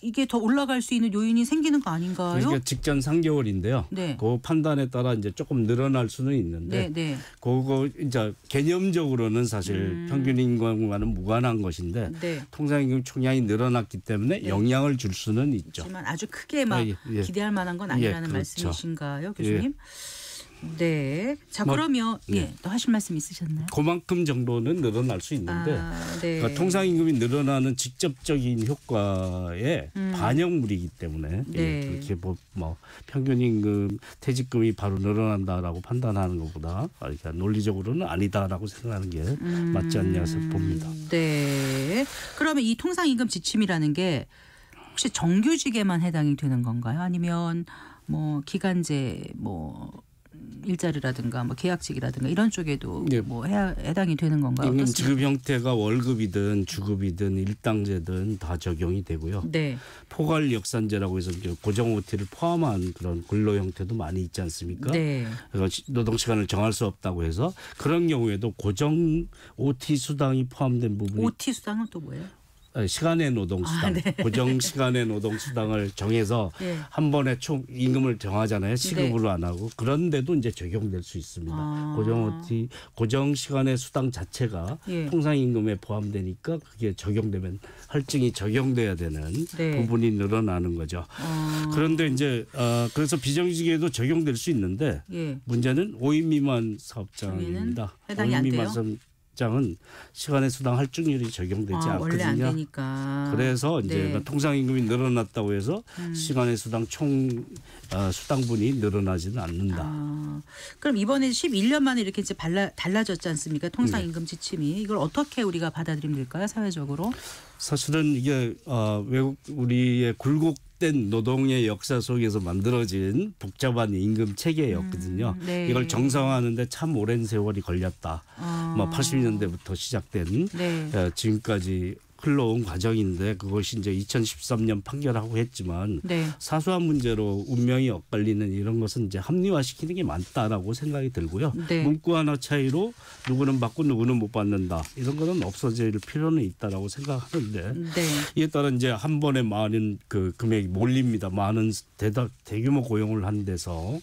Speaker 1: 이게 더 올라갈 수 있는 요인이 생기는 거 아닌가요?
Speaker 5: 그러니까 직전 3개월인데요.
Speaker 1: 네.
Speaker 5: 그 판단에 따라 이제 조금 늘어날 수는 있는데,
Speaker 1: 네.
Speaker 5: 그거 이제 개념적으로는 사실 평균 임금과는 무관한 것인데,
Speaker 1: 네.
Speaker 5: 통상임금 총량이 늘어났기 때문에 영향을 줄 수는 있죠.
Speaker 1: 하지만 아주 크게 막
Speaker 5: 예.
Speaker 1: 기대할 만한 건 아니라는
Speaker 5: 그렇죠.
Speaker 1: 말씀이신가요, 교수님? 네. 자,
Speaker 5: 뭐,
Speaker 1: 그러면 또 하실 말씀 있으셨나요?
Speaker 5: 그만큼 정도는 늘어날 수 있는데,
Speaker 1: 네.
Speaker 5: 그러니까 통상임금이 늘어나는 직접적인 효과의 반영물이기 때문에
Speaker 1: 네.
Speaker 5: 그렇게 뭐 평균임금 퇴직금이 바로 늘어난다라고 판단하는 것보다 그러니까 논리적으로는 아니다라고 생각하는 게 맞지 않냐 해서 봅니다.
Speaker 1: 네. 그러면 이 통상임금 지침이라는 게 혹시 정규직에만 해당이 되는 건가요? 아니면 뭐 기간제 일자리라든가 뭐 계약직이라든가 이런 쪽에도
Speaker 5: 네.
Speaker 1: 뭐 해당이 되는 건가요?
Speaker 5: 임금
Speaker 1: 어떻습니까?
Speaker 5: 지급 형태가 월급이든 주급이든 일당제든 다 적용이 되고요.
Speaker 1: 네.
Speaker 5: 포괄 역산제라고 해서 이제 고정 OT를 포함한 그런 근로 형태도 많이 있지 않습니까?
Speaker 1: 네.
Speaker 5: 노동 시간을 정할 수 없다고 해서 그런 경우에도 고정 OT 수당이 포함된 부분이
Speaker 1: OT 수당은 또 뭐예요?
Speaker 5: 시간의 노동수당,
Speaker 1: 네.
Speaker 5: 고정 시간의 노동수당을 정해서
Speaker 1: 네.
Speaker 5: 한 번에 총 임금을 정하잖아요. 시급으로 안 하고 그런데도 이제 적용될 수 있습니다. 고정 시간의 수당 자체가 통상 임금에 포함되니까 그게 적용되면 할증이 적용돼야 되는 부분이 늘어나는 거죠. 그런데 이제 그래서 비정규직에도 적용될 수 있는데 문제는 5인 미만 사업장입니다.
Speaker 1: 해당이 안
Speaker 5: 5인
Speaker 1: 돼요?
Speaker 5: 미만 사업장은 시간의 수당 할증률이 적용되지 않거든요.
Speaker 1: 원래 안 되니까.
Speaker 5: 그래서 이제 통상임금이 늘어났다고 해서 시간의 수당 총 수당분이 늘어나지는 않는다.
Speaker 1: 그럼 이번에 11년 만에 이렇게 이제 달라졌지 않습니까? 통상임금 지침이 이걸 어떻게 우리가 받아들이면 될까요? 사회적으로?
Speaker 5: 사실은 이게 외국 우리의 굴곡된 노동의 역사 속에서 만들어진 복잡한 임금 체계였거든요.
Speaker 1: 네.
Speaker 5: 이걸 정상화하는데 참 오랜 세월이 걸렸다. 80년대부터 시작된 지금까지 흘러온 과정인데 그것이 이제 2013년 판결하고 했지만 사소한 문제로 운명이 엇갈리는 이런 것은 이제 합리화시키는 게 맞다라고 생각이 들고요. 문구 하나 차이로 누구는 받고 누구는 못 받는다. 이런 거는 없어질 필요는 있다라고 생각하는데 이에 따라 이제 한 번에 많은 그 금액이 몰립니다. 많은 대규모 고용을 한 데서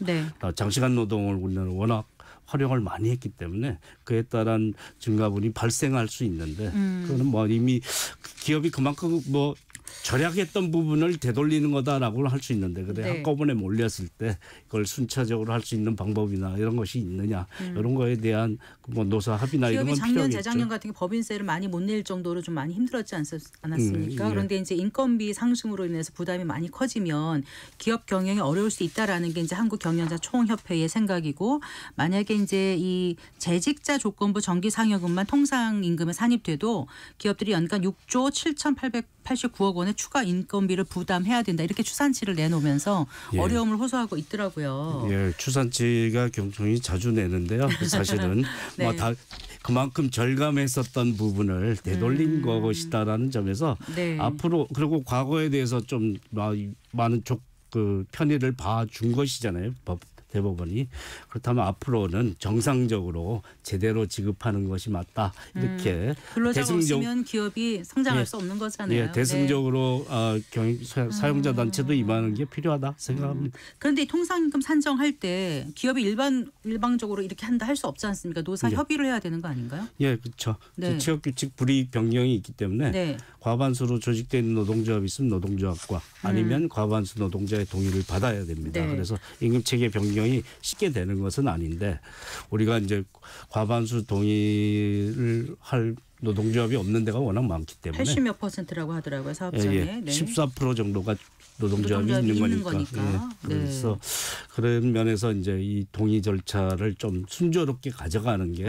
Speaker 5: 장시간 노동을 우리는 워낙 활용을 많이 했기 때문에 그에 따른 증가분이 발생할 수 있는데 그거는 뭐 이미 기업이 그만큼 뭐 절약했던 부분을 되돌리는 거다라고 할 수 있는데 그래 한꺼번에 몰렸을 때 그걸 순차적으로 할 수 있는 방법이나 이런 것이 있느냐 이런 거에 대한 뭐 노사 합의나 이런 건
Speaker 1: 기업이 작년
Speaker 5: 필요하겠죠.
Speaker 1: 재작년 같은 게 법인세를 많이 못 낼 정도로 좀 많이 힘들었지 않았습니까?
Speaker 5: 예.
Speaker 1: 그런데 이제 인건비 상승으로 인해서 부담이 많이 커지면 기업 경영이 어려울 수 있다라는 게 이제 한국 경영자 총협회의 생각이고 만약에 이제 이 재직자 조건부 정기 상여금만 통상 임금에 산입돼도 기업들이 연간 6조 7,889억 원의 추가 인건비를 부담해야 된다 이렇게 추산치를 내놓으면서 어려움을 호소하고 있더라고요.
Speaker 5: 예, 추산치가 경총이 자주 내는데요. 사실은 뭐 다 그만큼 절감했었던 부분을 되돌린 것이다라는 점에서 앞으로 그리고 과거에 대해서 좀 많은 편의를 봐준 것이잖아요. 대법원이. 그렇다면 앞으로는 정상적으로 제대로 지급하는 것이 맞다. 이렇게
Speaker 1: 근로자가 없으면 기업이 성장할 수 없는 거잖아요.
Speaker 5: 대승적으로 사용자 단체도 임하는 게 필요하다 생각합니다.
Speaker 1: 그런데 통상임금 산정할 때 기업이 일방적으로 이렇게 한다 할 수 없지 않습니까? 노사 협의를 해야 되는 거 아닌가요?
Speaker 5: 예, 그렇죠. 취업규칙 불이익 변경이 있기 때문에 과반수로 조직된 노동조합이 있으면 노동조합과 아니면 과반수 노동자의 동의를 받아야 됩니다. 그래서 임금체계 변경 변경이 쉽게 되는 것은 아닌데 우리가 이제 과반수 동의를 할 노동조합이 없는 데가 워낙 많기 때문에
Speaker 1: 80몇 %라고 하더라고요. 사업장에. 네.
Speaker 5: 14% 정도가 노동조합이 있는 거니까. 예. 그래서 그런 면에서 이제 이 동의 절차를 좀 순조롭게 가져가는 게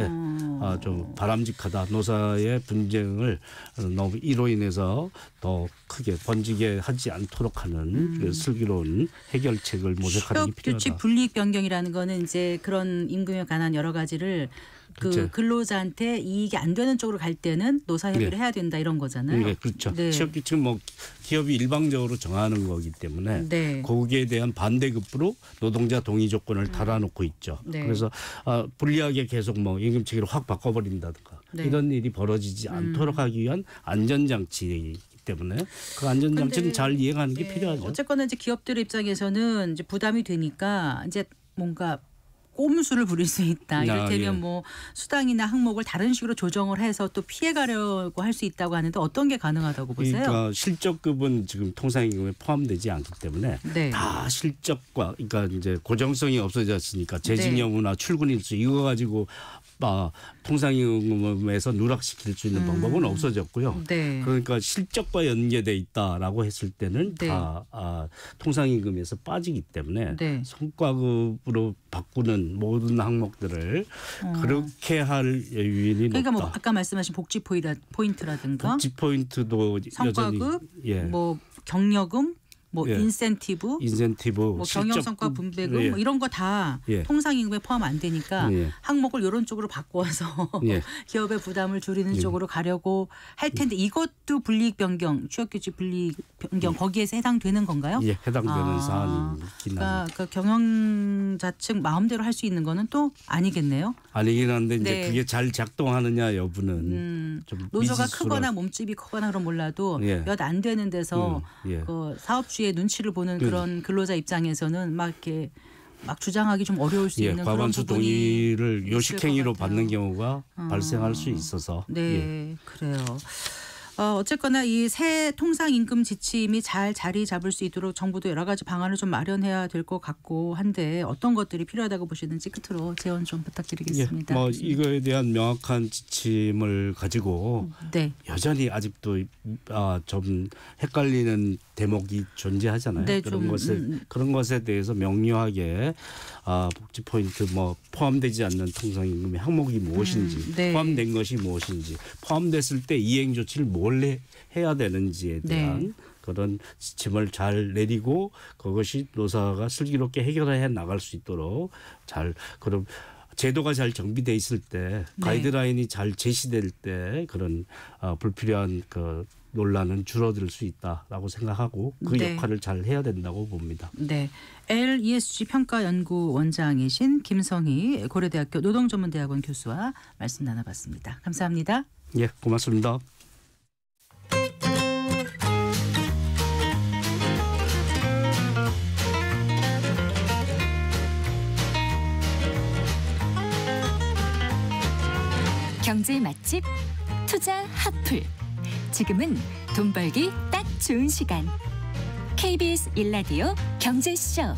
Speaker 5: 좀 바람직하다. 노사의 분쟁을 너무 이로 인해서 더 크게 번지게 하지 않도록 하는 슬기로운 해결책을 모색하는 게 필요하다.
Speaker 1: 취업규칙 불이익 변경이라는 거는 이제 그런 임금에 관한 여러 가지를 그 근로자한테 이익이 안 되는 쪽으로 갈 때는 노사협의를 해야 된다 이런 거잖아요.
Speaker 5: 네, 그렇죠. 취업규칙은 뭐 기업이 일방적으로 정하는 거기 때문에 거기에 대한 반대급부로 노동자 동의 조건을 달아놓고 있죠. 그래서 불리하게 계속 뭐 임금체계를 확 바꿔버린다든가 이런 일이 벌어지지 않도록 하기 위한 안전장치이기 때문에 그 안전장치는 잘 이행하는 게 필요하죠.
Speaker 1: 어쨌거나 이제 기업들 입장에서는 이제 부담이 되니까 이제 뭔가 꼼수를 부릴 수 있다. 이를테면 뭐 수당이나 항목을 다른 식으로 조정을 해서 또 피해가려고 할 수 있다고 하는데 어떤 게 가능하다고 보세요?
Speaker 5: 그러니까 실적급은 지금 통상임금에 포함되지 않기 때문에 다 실적과 그러니까 이제 고정성이 없어졌으니까 재직 여부나 출근 일수 이거 가지고 통상임금에서 누락시킬 수 있는 방법은 없어졌고요. 그러니까 실적과 연계돼 있다라고 했을 때는 다 통상임금에서 빠지기 때문에 성과급으로 바꾸는 모든 항목들을 그렇게 할 여유인이
Speaker 1: 그러니까
Speaker 5: 높다.
Speaker 1: 뭐 아까 말씀하신 복지 포인트라든가
Speaker 5: 복지 포인트도
Speaker 1: 성과급, 뭐 경력금, 뭐 인센티브, 뭐 경영성과 분배금 뭐 이런 거 다 통상임금에 포함 안 되니까 항목을 이런 쪽으로 바꿔서 기업의 부담을 줄이는 쪽으로 가려고 할 텐데 이것도 불이익 변경, 취업규칙 불이익 변경 거기에서 해당되는 건가요?
Speaker 5: 예, 해당되는 사안이긴
Speaker 1: 그러니까 그 경영자 측 마음대로 할 수 있는 거는 또 아니겠네요.
Speaker 5: 아니긴 한데 이제 그게 잘 작동하느냐 여부는 좀
Speaker 1: 노조가 크거나 몸집이 크거나 그런 몰라도 몇 안 되는 데서 그 사업주의 눈치를 보는 그런 근로자 입장에서는 막 이렇게 막 주장하기 좀 어려울 수 있는 그런
Speaker 5: 과반수
Speaker 1: 부분이
Speaker 5: 동의를 요식행위로 받는 경우가 발생할 수 있어서
Speaker 1: 그래요. 어쨌거나 이 새 통상임금 지침이 잘 자리 잡을 수 있도록 정부도 여러 가지 방안을 좀 마련해야 될 것 같고 한데 어떤 것들이 필요하다고 보시는지 끝으로 제언 좀 부탁드리겠습니다.
Speaker 5: 뭐 이거에 대한 명확한 지침을 가지고 여전히 아직도 좀 헷갈리는 대목이 존재하잖아요. 그런 것에 대해서 명료하게 복지 포인트 뭐 포함되지 않는 통상임금의 항목이 무엇인지 포함된 것이 무엇인지 포함됐을 때 이행 조치를 뭘 해야 되는지에 대한 그런 지침을 잘 내리고 그것이 노사가 슬기롭게 해결해 나갈 수 있도록 잘 그럼 제도가 잘 정비돼 있을 때 가이드라인이 잘 제시될 때 그런 불필요한 그 논란은 줄어들 수 있다라고 생각하고 그 역할을 잘 해야 된다고 봅니다.
Speaker 1: LESG 평가연구원장이신 김성희 고려대학교 노동전문대학원 교수와 말씀 나눠봤습니다. 감사합니다.
Speaker 5: 예, 고맙습니다.
Speaker 4: 경제 맛집 투자 핫플. 지금은 돈 벌기 딱 좋은 시간. KBS 1라디오 경제쇼.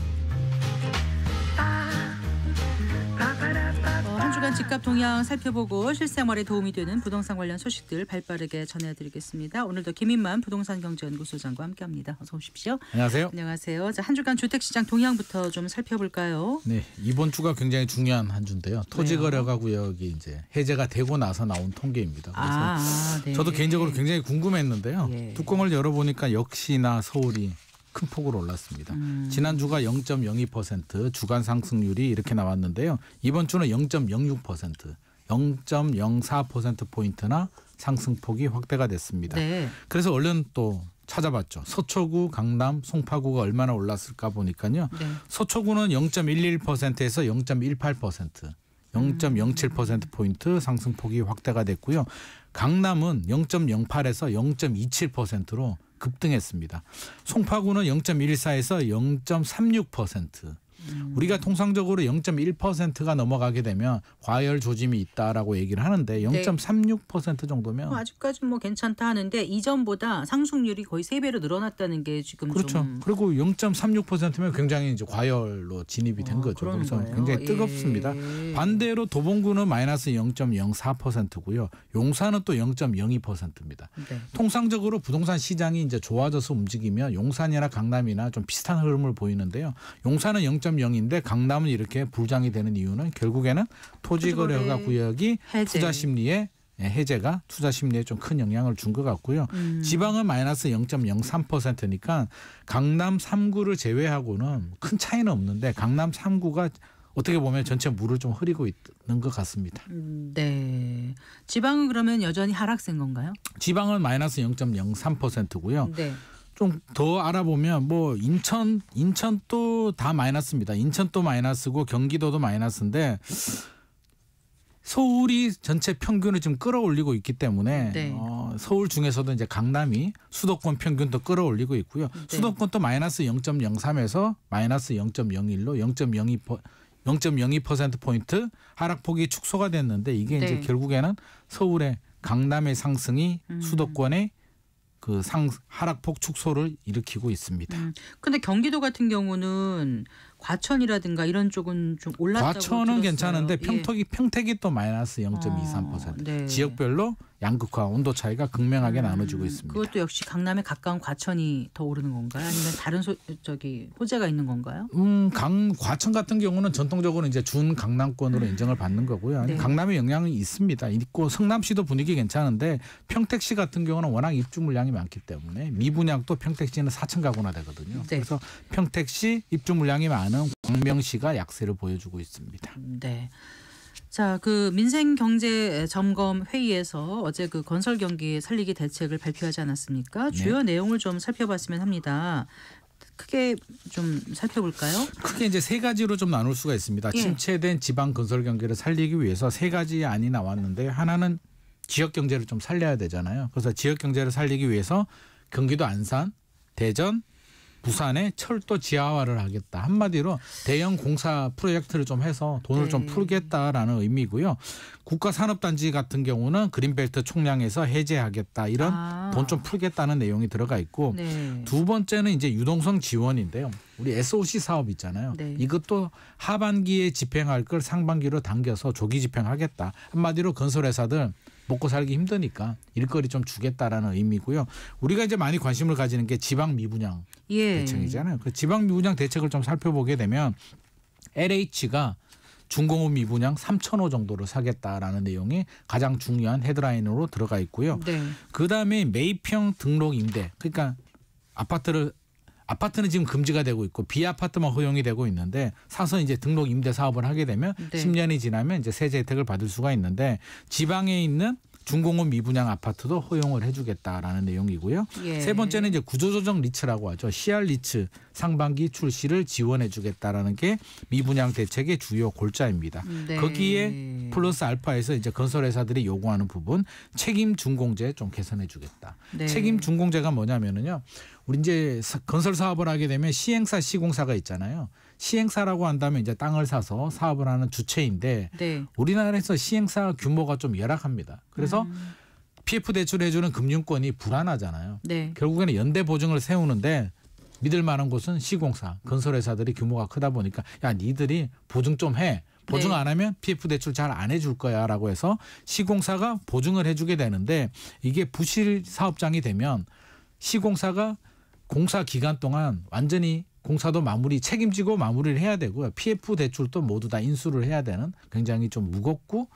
Speaker 1: 한 주간 집값 동향 살펴보고 실생활에 도움이 되는 부동산 관련 소식들 발빠르게 전해드리겠습니다. 오늘도 김인만 부동산경제연구소장과 함께합니다. 어서 오십시오.
Speaker 6: 안녕하세요.
Speaker 1: 안녕하세요. 자, 한 주간 주택시장 동향부터 좀 살펴볼까요?
Speaker 6: 네, 이번 주가 굉장히 중요한 한 주인데요. 토지거래가 구역이 이제 해제가 되고 나서 나온 통계입니다. 그래서 저도 개인적으로 굉장히 궁금했는데요. 뚜껑을 열어보니까 역시나 서울이 큰 폭으로 올랐습니다. 지난주가 0.02% 주간 상승률이 이렇게 나왔는데요. 이번 주는 0.06%, 0.04%포인트나 상승폭이 확대가 됐습니다. 그래서 얼른 또 찾아봤죠. 서초구, 강남, 송파구가 얼마나 올랐을까 보니까요. 서초구는 0.11%에서 0.18%, 0.07%포인트 상승폭이 확대가 됐고요. 강남은 0.08에서 0.27%로 급등했습니다. 송파구는 0.14에서 0.36%, 우리가 통상적으로 0.1%가 넘어가게 되면 과열 조짐이 있다라고 얘기를 하는데 0.36% 정도면
Speaker 1: 아직까지는 뭐 괜찮다 하는데 이전보다 상승률이 거의 3배로 늘어났다는 게 지금
Speaker 6: 그렇죠.
Speaker 1: 좀
Speaker 6: 그리고 0.36%면 굉장히 이제 과열로 진입이 된 거죠. 그래서
Speaker 1: 거예요.
Speaker 6: 굉장히 뜨겁습니다. 반대로 도봉구는 마이너스 0.04%고요. 용산은 또 0.02%입니다.
Speaker 1: 네.
Speaker 6: 통상적으로 부동산 시장이 이제 좋아져서 움직이면 용산이나 강남이나 좀 비슷한 흐름을 보이는데요. 용산은 0.0인데 강남은 이렇게 불장이 되는 이유는 결국에는 토지거래가 구역이 투자 심리에 해제가 투자 심리에 좀 큰 영향을 준 것 같고요. 지방은 마이너스 0.03%니까 강남 3구를 제외하고는 큰 차이는 없는데 강남 3구가 어떻게 보면 전체 물을 좀 흐리고 있는 것 같습니다.
Speaker 1: 네. 지방은 그러면 여전히 하락세인 건가요?
Speaker 6: 지방은 마이너스 0.03%고요.
Speaker 1: 네.
Speaker 6: 좀 더 알아보면 뭐 인천도 다 마이너스입니다. 인천도 마이너스고 경기도도 마이너스인데 서울이 전체 평균을 좀 끌어올리고 있기 때문에 서울 중에서도 이제 강남이 수도권 평균도 끌어올리고 있고요. 수도권도 마이너스 0.03에서 마이너스 0.01로 0.02%포인트 하락폭이 축소가 됐는데 이게 이제 결국에는 서울의 강남의 상승이 수도권의 그 하락폭 축소를 일으키고 있습니다.
Speaker 1: 근데 경기도 같은 경우는 과천이라든가 이런 쪽은 좀 올랐다고
Speaker 6: 과천은
Speaker 1: 들었어요.
Speaker 6: 괜찮은데 평택이 또 마이너스 0.23%.
Speaker 1: 네.
Speaker 6: 지역별로 양극화 온도 차이가 극명하게 나눠지고 있습니다.
Speaker 1: 그것도 역시 강남에 가까운 과천이 더 오르는 건가요? 아니면 다른 호재가 있는 건가요?
Speaker 6: 과천 같은 경우는 전통적으로 이제 준 강남권으로 인정을 받는 거고요.
Speaker 1: 네.
Speaker 6: 강남의 영향이 있습니다. 있고 성남시도 분위기 괜찮은데 평택시 같은 경우는 워낙 입주 물량이 많기 때문에 미분양도 평택시는 4천 가구나 되거든요.
Speaker 1: 네.
Speaker 6: 그래서 평택시 입주 물량이 많은 광명시가 약세를 보여주고 있습니다.
Speaker 1: 네. 자, 그 민생경제 점검 회의에서 어제 그 건설 경기 살리기 대책을 발표하지 않았습니까? 주요 내용을 좀 살펴봤으면 합니다. 크게 좀 살펴볼까요?
Speaker 6: 크게 이제 세 가지로 좀 나눌 수가 있습니다. 침체된 지방 건설 경기를 살리기 위해서 세 가지 안이 나왔는데 하나는 지역 경제를 좀 살려야 되잖아요. 그래서 지역 경제를 살리기 위해서 경기도 안산, 대전, 부산에 철도 지하화를 하겠다. 한마디로 대형 공사 프로젝트를 좀 해서 돈을 좀 풀겠다라는 의미고요. 국가산업단지 같은 경우는 그린벨트 총량에서 해제하겠다. 이런 돈 좀 풀겠다는 내용이 들어가 있고 두 번째는 이제 유동성 지원인데요. 우리 SOC 사업 있잖아요. 이것도 하반기에 집행할 걸 상반기로 당겨서 조기 집행하겠다. 한마디로 건설회사들 먹고 살기 힘드니까 일거리 좀 주겠다라는 의미고요. 우리가 이제 많이 관심을 가지는 게 지방 미분양 대책이잖아요. 그 지방 미분양 대책을 좀 살펴보게 되면 LH가 중공업 미분양 3,000호 정도를 사겠다라는 내용이 가장 중요한 헤드라인으로 들어가 있고요. 그다음에 매입형 등록 임대. 그러니까 아파트는 지금 금지가 되고 있고 비아파트만 허용이 되고 있는데 사서 이제 등록 임대 사업을 하게 되면 10년이 지나면 이제 세제 혜택을 받을 수가 있는데 지방에 있는 중공업 미분양 아파트도 허용을 해주겠다라는 내용이고요. 세 번째는 이제 구조조정 리츠라고 하죠. CR 리츠 상반기 출시를 지원해주겠다라는 게 미분양 대책의 주요 골자입니다. 거기에 플러스 알파에서 이제 건설회사들이 요구하는 부분 책임 준공제 좀 개선해주겠다. 책임 준공제가 뭐냐면은요. 우리 이제 건설 사업을 하게 되면 시행사, 시공사가 있잖아요. 시행사라고 한다면 이제 땅을 사서 사업을 하는 주체인데 우리나라에서 시행사 규모가 좀 열악합니다. 그래서 PF 대출해주는 금융권이 불안하잖아요. 결국에는 연대 보증을 세우는데 믿을 만한 곳은 시공사, 건설회사들이 규모가 크다 보니까 야 니들이 보증 좀 해. 보증 안 하면 PF 대출 잘 안 해줄 거야라고 해서 시공사가 보증을 해주게 되는데 이게 부실 사업장이 되면 시공사가 공사 기간 동안 완전히 공사도 책임지고 마무리를 해야 되고요. PF 대출도 모두 다 인수를 해야 되는 굉장히 좀 무겁고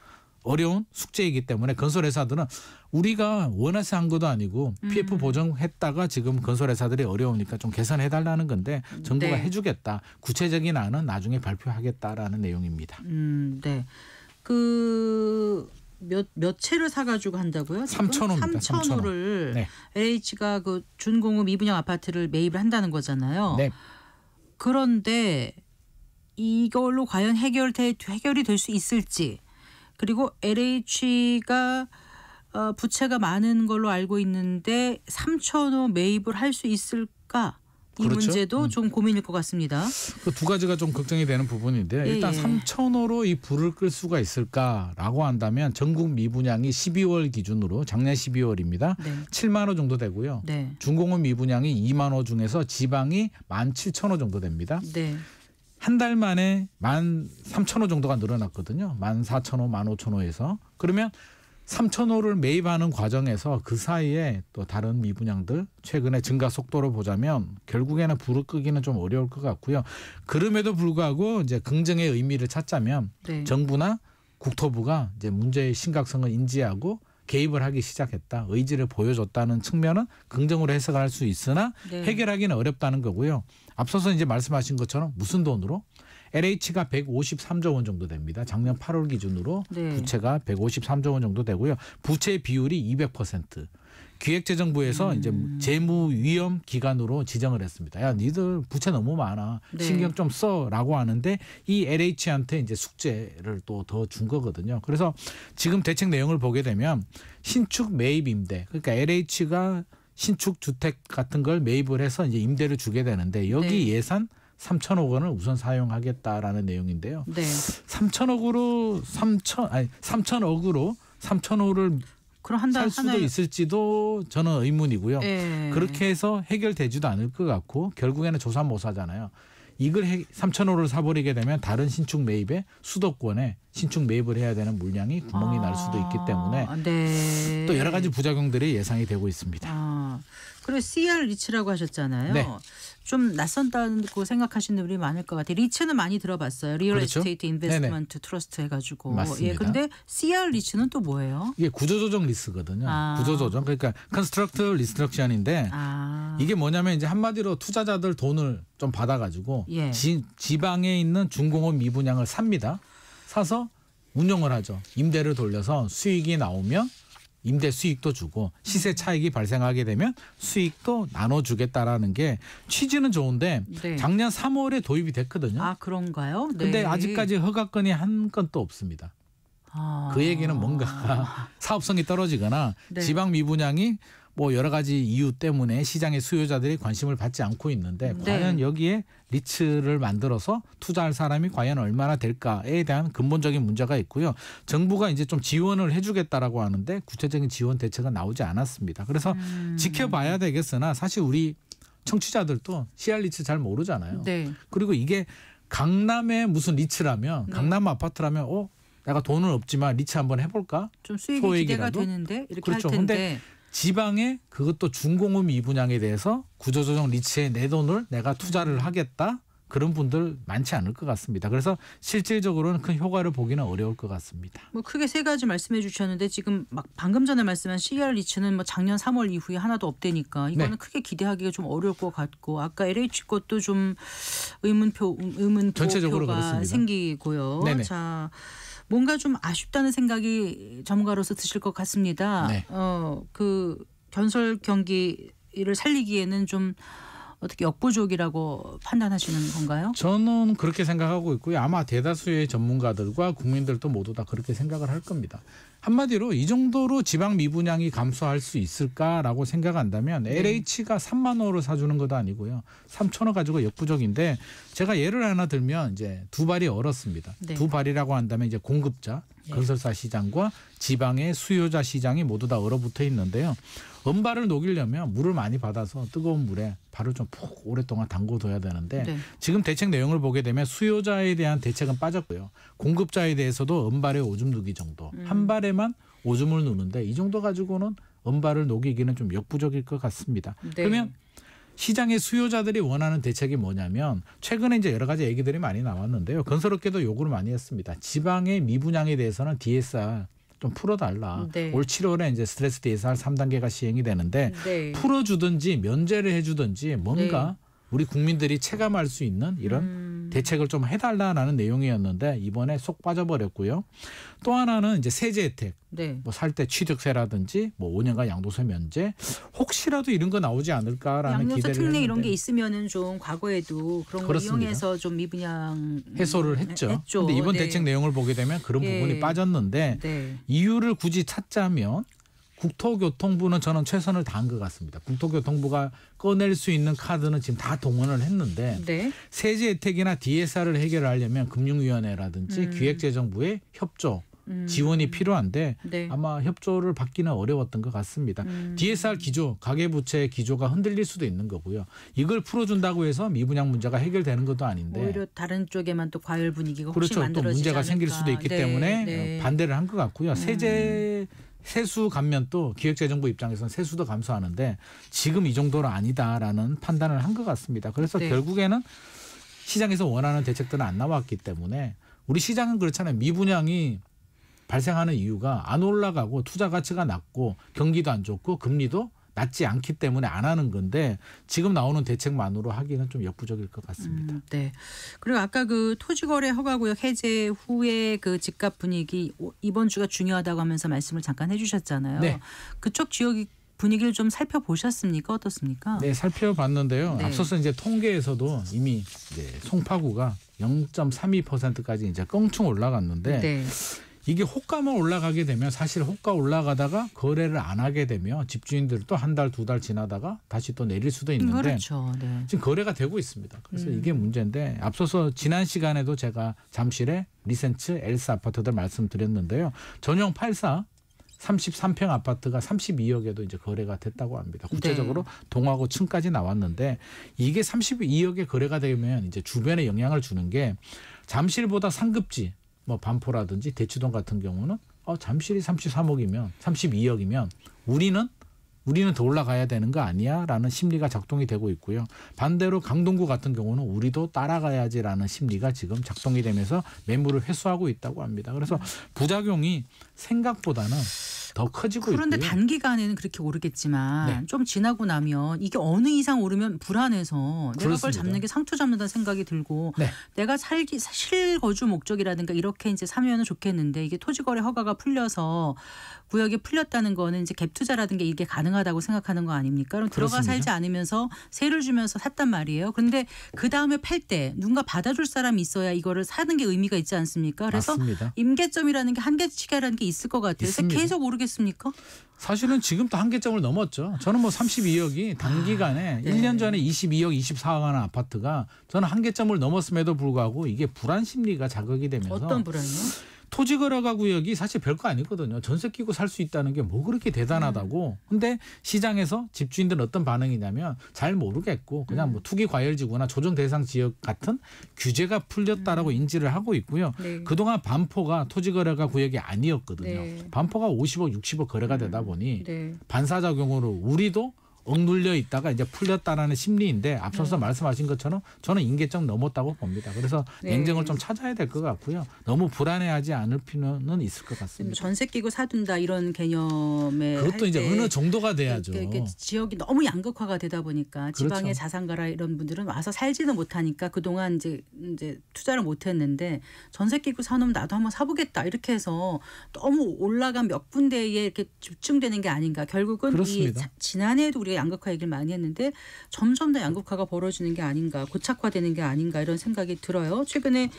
Speaker 6: 어려운 숙제이기 때문에 건설회사들은 우리가 원해서 한 것도 아니고 PF 보정했다가 지금 건설회사들이 어려우니까 좀 개선해달라는 건데 정부가 해주겠다. 구체적인 안은 나중에 발표하겠다라는 내용입니다.
Speaker 1: 몇 채를 사가지고 한다고요?
Speaker 6: 3,000호입니다.
Speaker 1: 3,000호를 LH가 그 준공업 미분양 아파트를 매입을 한다는 거잖아요. 그런데 이걸로 과연 해결이 될 수 있을지 그리고 LH가 부채가 많은 걸로 알고 있는데 3,000호 매입을 할 수 있을까? 이
Speaker 6: 그렇죠.
Speaker 1: 문제도 좀 고민일 것 같습니다.
Speaker 6: 그 두 가지가 좀 걱정이 되는 부분인데 일단 3,000호로 이 불을 끌 수가 있을까라고 한다면 전국 미분양이 12월 기준으로 작년 12월입니다. 7만 호 정도 되고요. 준공업 미분양이 2만 호 중에서 지방이 17,000호 정도 됩니다. 한 달 만에 13,000호 정도가 늘어났거든요. 14,000호, 15,000호에서. 그러면 3,000호를 매입하는 과정에서 그 사이에 또 다른 미분양들 최근에 증가 속도로 보자면 결국에는 불을 끄기는 좀 어려울 것 같고요. 그럼에도 불구하고 이제 긍정의 의미를 찾자면 정부나 국토부가 이제 문제의 심각성을 인지하고 개입을 하기 시작했다. 의지를 보여줬다는 측면은 긍정으로 해석할 수 있으나 해결하기는 어렵다는 거고요. 앞서서 이제 말씀하신 것처럼 무슨 돈으로? LH가 153조 원 정도 됩니다. 작년 8월 기준으로 부채가 153조 원 정도 되고요. 부채 비율이 200%. 기획재정부에서 이제 재무 위험 기관으로 지정을 했습니다. 야, 니들 부채 너무 많아. 신경 좀 써라고 하는데 이 LH한테 이제 숙제를 또 더 준 거거든요. 그래서 지금 대책 내용을 보게 되면 신축 매입 임대. 그러니까 LH가 신축 주택 같은 걸 매입을 해서 이제 임대를 주게 되는데 여기 예산 3,000억 원을 우선 사용하겠다라는 내용인데요. 3,000억으로 3,000호를 살 수도 있을지도 저는 의문이고요. 그렇게 해서 해결되지도 않을 것 같고 결국에는 조삼모사잖아요. 이걸 3,000호를 사버리게 되면 다른 신축 매입에 수도권에 신축 매입을 해야 되는 물량이 구멍이 날 수도 있기 때문에 또 여러 가지 부작용들이 예상이 되고 있습니다.
Speaker 1: 그리고 CR 리츠라고 하셨잖아요. 좀 낯선다고 생각하시는 분이 많을 것 같아요. 리츠는 많이 들어봤어요. 리얼 에스테이트 인베스트먼트 트러스트 해가지고.
Speaker 6: 맞습니다.
Speaker 1: 그런데 CR 리츠는 또 뭐예요?
Speaker 6: 이게 구조조정 리스거든요. 구조조정. 그러니까 컨스트럭트 리스트럭션인데 이게 뭐냐면 이제 한마디로 투자자들 돈을 좀 받아가지고 지방에 있는 준공업 미분양을 삽니다. 사서 운영을 하죠. 임대를 돌려서 수익이 나오면 임대 수익도 주고 시세 차익이 발생하게 되면 수익도 나눠주겠다라는 게 취지는 좋은데 작년 3월에 도입이 됐거든요.
Speaker 1: 그런가요?
Speaker 6: 근데 아직까지 허가건이 한 건도 없습니다. 그 얘기는 뭔가 사업성이 떨어지거나 지방 미분양이 뭐 여러 가지 이유 때문에 시장의 수요자들이 관심을 받지 않고 있는데 과연 여기에 리츠를 만들어서 투자할 사람이 과연 얼마나 될까에 대한 근본적인 문제가 있고요. 정부가 이제 좀 지원을 해주겠다라고 하는데 구체적인 지원 대책은 나오지 않았습니다. 그래서 지켜봐야 되겠으나 사실 우리 청취자들도 CR 리츠 잘 모르잖아요. 그리고 이게 강남의 무슨 리츠라면 강남 아파트라면 내가 돈은 없지만 리츠 한번 해볼까?
Speaker 1: 좀 수익이 기대가 되는데 이렇게
Speaker 6: 그렇죠.
Speaker 1: 할 텐데.
Speaker 6: 근데 지방에 그것도 준공업 미분양에 대해서 구조조정 리츠에 내 돈을 내가 투자를 하겠다. 그런 분들 많지 않을 것 같습니다. 그래서 실질적으로는 큰 효과를 보기는 어려울 것 같습니다.
Speaker 1: 뭐 크게 세 가지 말씀해 주셨는데 지금 막 방금 전에 말씀한 CR 리츠는 뭐 작년 3월 이후에 하나도 없대니까 이거는 크게 기대하기가 좀 어려울 것 같고 아까 LH 것도 좀 의문표가 생기고요. 자. 뭔가 좀 아쉽다는 생각이 전문가로서 드실 것 같습니다. 그 건설 경기를 살리기에는 좀 어떻게 역부족이라고 판단하시는 건가요?
Speaker 6: 저는 그렇게 생각하고 있고요. 아마 대다수의 전문가들과 국민들도 모두 다 그렇게 생각을 할 겁니다. 한마디로 이 정도로 지방 미분양이 감소할 수 있을까라고 생각한다면 LH가 3만 호를 사주는 것도 아니고요. 3,000호 가지고 역부족인데 제가 예를 하나 들면 이제 두 발이 얼었습니다. 두 발이라고 한다면 이제 공급자, 건설사 시장과 지방의 수요자 시장이 모두 다 얼어붙어 있는데요. 은발을 녹이려면 물을 많이 받아서 뜨거운 물에 발을 좀 푹 오랫동안 담궈둬야 되는데 지금 대책 내용을 보게 되면 수요자에 대한 대책은 빠졌고요. 공급자에 대해서도 은발에 오줌 누기 정도. 한 발에만 오줌을 누는데 이 정도 가지고는 은발을 녹이기는 좀 역부족일 것 같습니다. 그러면 시장의 수요자들이 원하는 대책이 뭐냐면 최근에 이제 여러 가지 얘기들이 많이 나왔는데요. 건설업계도 요구를 많이 했습니다. 지방의 미분양에 대해서는 DSR 좀 풀어달라. 올 7월에 이제 스트레스 DSR 3단계가 시행이 되는데 풀어주든지 면제를 해주든지 뭔가 우리 국민들이 체감할 수 있는 이런 대책을 좀 해달라는 내용이었는데 이번에 속 빠져버렸고요. 또 하나는 이제 세제 혜택. 뭐 살 때 취득세라든지 뭐 5년간 양도세 면제 혹시라도 이런 거 나오지 않을까라는 기대를
Speaker 1: 양도세 특례
Speaker 6: 했는데.
Speaker 1: 이런 게 있으면은 좀 과거에도 그런 걸 이용해서 좀 미분양
Speaker 6: 해소를 했죠. 그런데 이번 대책 내용을 보게 되면 그런 부분이 빠졌는데 이유를 굳이 찾자면 국토교통부는 저는 최선을 다한 것 같습니다. 국토교통부가 꺼낼 수 있는 카드는 지금 다 동원을 했는데
Speaker 1: 네.
Speaker 6: 세제 혜택이나 DSR을 해결하려면 금융위원회라든지 기획재정부의 협조 지원이 필요한데
Speaker 1: 네.
Speaker 6: 아마 협조를 받기는 어려웠던 것 같습니다. DSR 기조, 가계부채 기조가 흔들릴 수도 있는 거고요. 이걸 풀어준다고 해서 미분양 문제가 해결되는 것도 아닌데
Speaker 1: 오히려 다른 쪽에만 또 과열 분위기가 혹시
Speaker 6: 그렇죠. 또
Speaker 1: 만들어지지
Speaker 6: 문제가
Speaker 1: 않을까.
Speaker 6: 생길 수도 있기
Speaker 1: 네.
Speaker 6: 때문에
Speaker 1: 네.
Speaker 6: 반대를 한 것 같고요. 세수 감면도 기획재정부 입장에서는 세수도 감소하는데 지금 이 정도는 아니다라는 판단을 한 것 같습니다. 그래서
Speaker 1: 네.
Speaker 6: 결국에는 시장에서 원하는 대책들은 안 나왔기 때문에 우리 시장은 그렇잖아요. 미분양이 발생하는 이유가 안 올라가고 투자 가치가 낮고 경기도 안 좋고 금리도 낮지 않기 때문에 안 하는 건데 지금 나오는 대책만으로 하기는 좀 역부족일 것 같습니다.
Speaker 1: 네. 그리고 아까 그 토지거래 허가구역 해제 후에 그 집값 분위기 이번 주가 중요하다고 하면서 말씀을 잠깐 해주셨잖아요. 네. 그쪽 지역 분위기를 좀 살펴보셨습니까? 어떻습니까?
Speaker 6: 네, 살펴봤는데요.
Speaker 1: 네.
Speaker 6: 앞서서 이제 통계에서도 이미 이제 송파구가 0.32%까지 이제 껑충 올라갔는데.
Speaker 1: 네.
Speaker 6: 이게 호가만 올라가게 되면 사실 호가 올라가다가 거래를 안 하게 되면 집주인들 또 한 달, 두 달 지나다가 다시 또 내릴 수도 있는데
Speaker 1: 그렇죠. 네.
Speaker 6: 지금 거래가 되고 있습니다. 그래서 이게 문제인데 앞서서 지난 시간에도 제가 잠실에 리센츠 엘스 아파트들 말씀드렸는데요. 전용 84 33평 아파트가 32억에도 이제 거래가 됐다고 합니다. 구체적으로 네. 동하고 층까지 나왔는데 이게 32억에 거래가 되면 이제 주변에 영향을 주는 게 잠실보다 상급지 뭐 반포라든지 대치동 같은 경우는 잠실이 33억이면 32억이면 우리는 더 올라가야 되는 거 아니야라는 심리가 작동이 되고 있고요. 반대로 강동구 같은 경우는 우리도 따라가야지라는 심리가 지금 작동이 되면서 매물을 회수하고 있다고 합니다. 그래서 부작용이 생각보다는 더 커지고
Speaker 1: 그런데
Speaker 6: 있고요.
Speaker 1: 단기간에는 그렇게 오르겠지만
Speaker 6: 네.
Speaker 1: 좀 지나고 나면 이게 어느 이상 오르면 불안해서 내가 그걸 잡는 게 상투 잡는다는 생각이 들고
Speaker 6: 네.
Speaker 1: 내가 실거주 목적이라든가 이렇게 이제 사면은 좋겠는데 이게 토지거래 허가가 풀려서 구역이 풀렸다는 거는 이제 갭 투자라든가 이게 가능하다고 생각하는 거 아닙니까? 그럼 들어가
Speaker 6: 그렇습니다.
Speaker 1: 살지 않으면서 세를 주면서 샀단 말이에요. 그런데 그 다음에 팔 때 누군가 받아줄 사람이 있어야 이거를 사는 게 의미가 있지 않습니까? 그래서
Speaker 6: 맞습니다.
Speaker 1: 임계점이라는 게 한계치기라는 게 있을 것 같아요. 그래서 계속 오르겠습니까?
Speaker 6: 사실은 지금 또 한계점을 넘었죠. 저는 뭐 32억이 단기간에
Speaker 1: 네.
Speaker 6: 1년 전에 22억, 24억 하는 아파트가 저는 한계점을 넘었음에도 불구하고 이게 불안 심리가 자극이 되면서
Speaker 1: 어떤 불안이요?
Speaker 6: 토지거래가 구역이 사실 별거 아니거든요. 전세 끼고 살 수 있다는 게 뭐 그렇게 대단하다고. 근데 시장에서 집주인들은 어떤 반응이냐면 잘 모르겠고 그냥 뭐 투기 과열지구나 조정 대상 지역 같은 규제가 풀렸다라고 인지를 하고 있고요.
Speaker 1: 네.
Speaker 6: 그동안 반포가 토지거래가 구역이 아니었거든요.
Speaker 1: 네.
Speaker 6: 반포가 50억, 60억 거래가 되다 보니
Speaker 1: 네.
Speaker 6: 반사작용으로 우리도 억눌려 있다가 이제 풀렸다라는 심리인데 앞서서 말씀하신 것처럼 저는 임계점 넘었다고 봅니다. 그래서 냉정을 좀 찾아야 될 것 같고요. 너무 불안해하지 않을 필요는 있을 것 같습니다.
Speaker 1: 전세 끼고 사둔다 이런 개념에
Speaker 6: 그것도 이제 어느 정도가 돼야죠.
Speaker 1: 지역이 너무 양극화가 되다 보니까 지방의
Speaker 6: 그렇죠.
Speaker 1: 자산가라 이런 분들은 와서 살지는 못하니까 그동안 이제 투자를 못했는데 전세 끼고 사놓으면 나도 한번 사보겠다 이렇게 해서 너무 올라간 몇 군데에 이렇게 집중되는 게 아닌가. 결국은
Speaker 6: 그렇습니다.
Speaker 1: 지난해에도 우리가 양극화 얘기를 많이 했는데 점점 더 양극화가 벌어지는 게 아닌가, 고착화되는 게 아닌가 이런 생각이 들어요. 최근에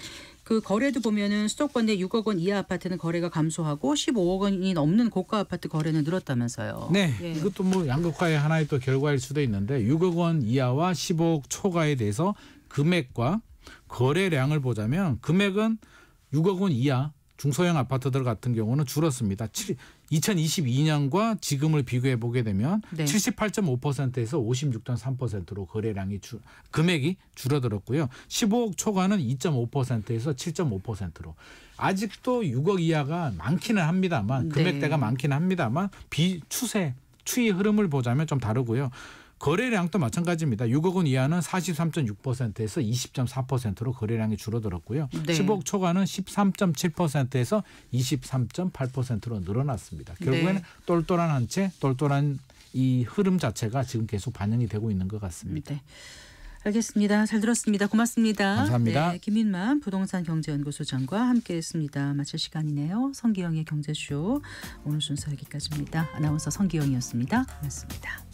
Speaker 1: 그 거래도 보면은 수도권 내 6억 원 이하 아파트는 거래가 감소하고 15억 원이 넘는 고가 아파트 거래는 늘었다면서요.
Speaker 6: 네,
Speaker 1: 예.
Speaker 6: 이것도 뭐 양극화의 하나의 또 결과일 수도 있는데 6억 원 이하와 15억 초과에 대해서 금액과 거래량을 보자면 금액은 6억 원 이하 중소형 아파트들 같은 경우는 줄었습니다. 2022년과 지금을 비교해 보게 되면
Speaker 1: 네.
Speaker 6: 78.5%에서 56.3%로 거래량이 금액이 줄어들었고요. 15억 초과는 2.5%에서 7.5%로 아직도 6억 이하가 많기는 합니다만 금액대가 많기는 합니다만 추이 흐름을 보자면 좀 다르고요. 거래량도 마찬가지입니다. 6억 원 이하는 43.6%에서 20.4%로 거래량이 줄어들었고요.
Speaker 1: 네.
Speaker 6: 15억 초과는 13.7%에서 23.8%로 늘어났습니다. 결국에는 똘똘한 한 채, 똘똘한 이 흐름 자체가 지금 계속 반영이 되고 있는 것 같습니다.
Speaker 1: 네. 알겠습니다. 잘 들었습니다. 고맙습니다.
Speaker 6: 감사합니다.
Speaker 1: 네, 김인만 부동산경제연구소장과 함께했습니다. 마칠 시간이네요. 성기영의 경제쇼 오늘 순서 여기까지입니다. 아나운서 성기영이었습니다. 고맙습니다.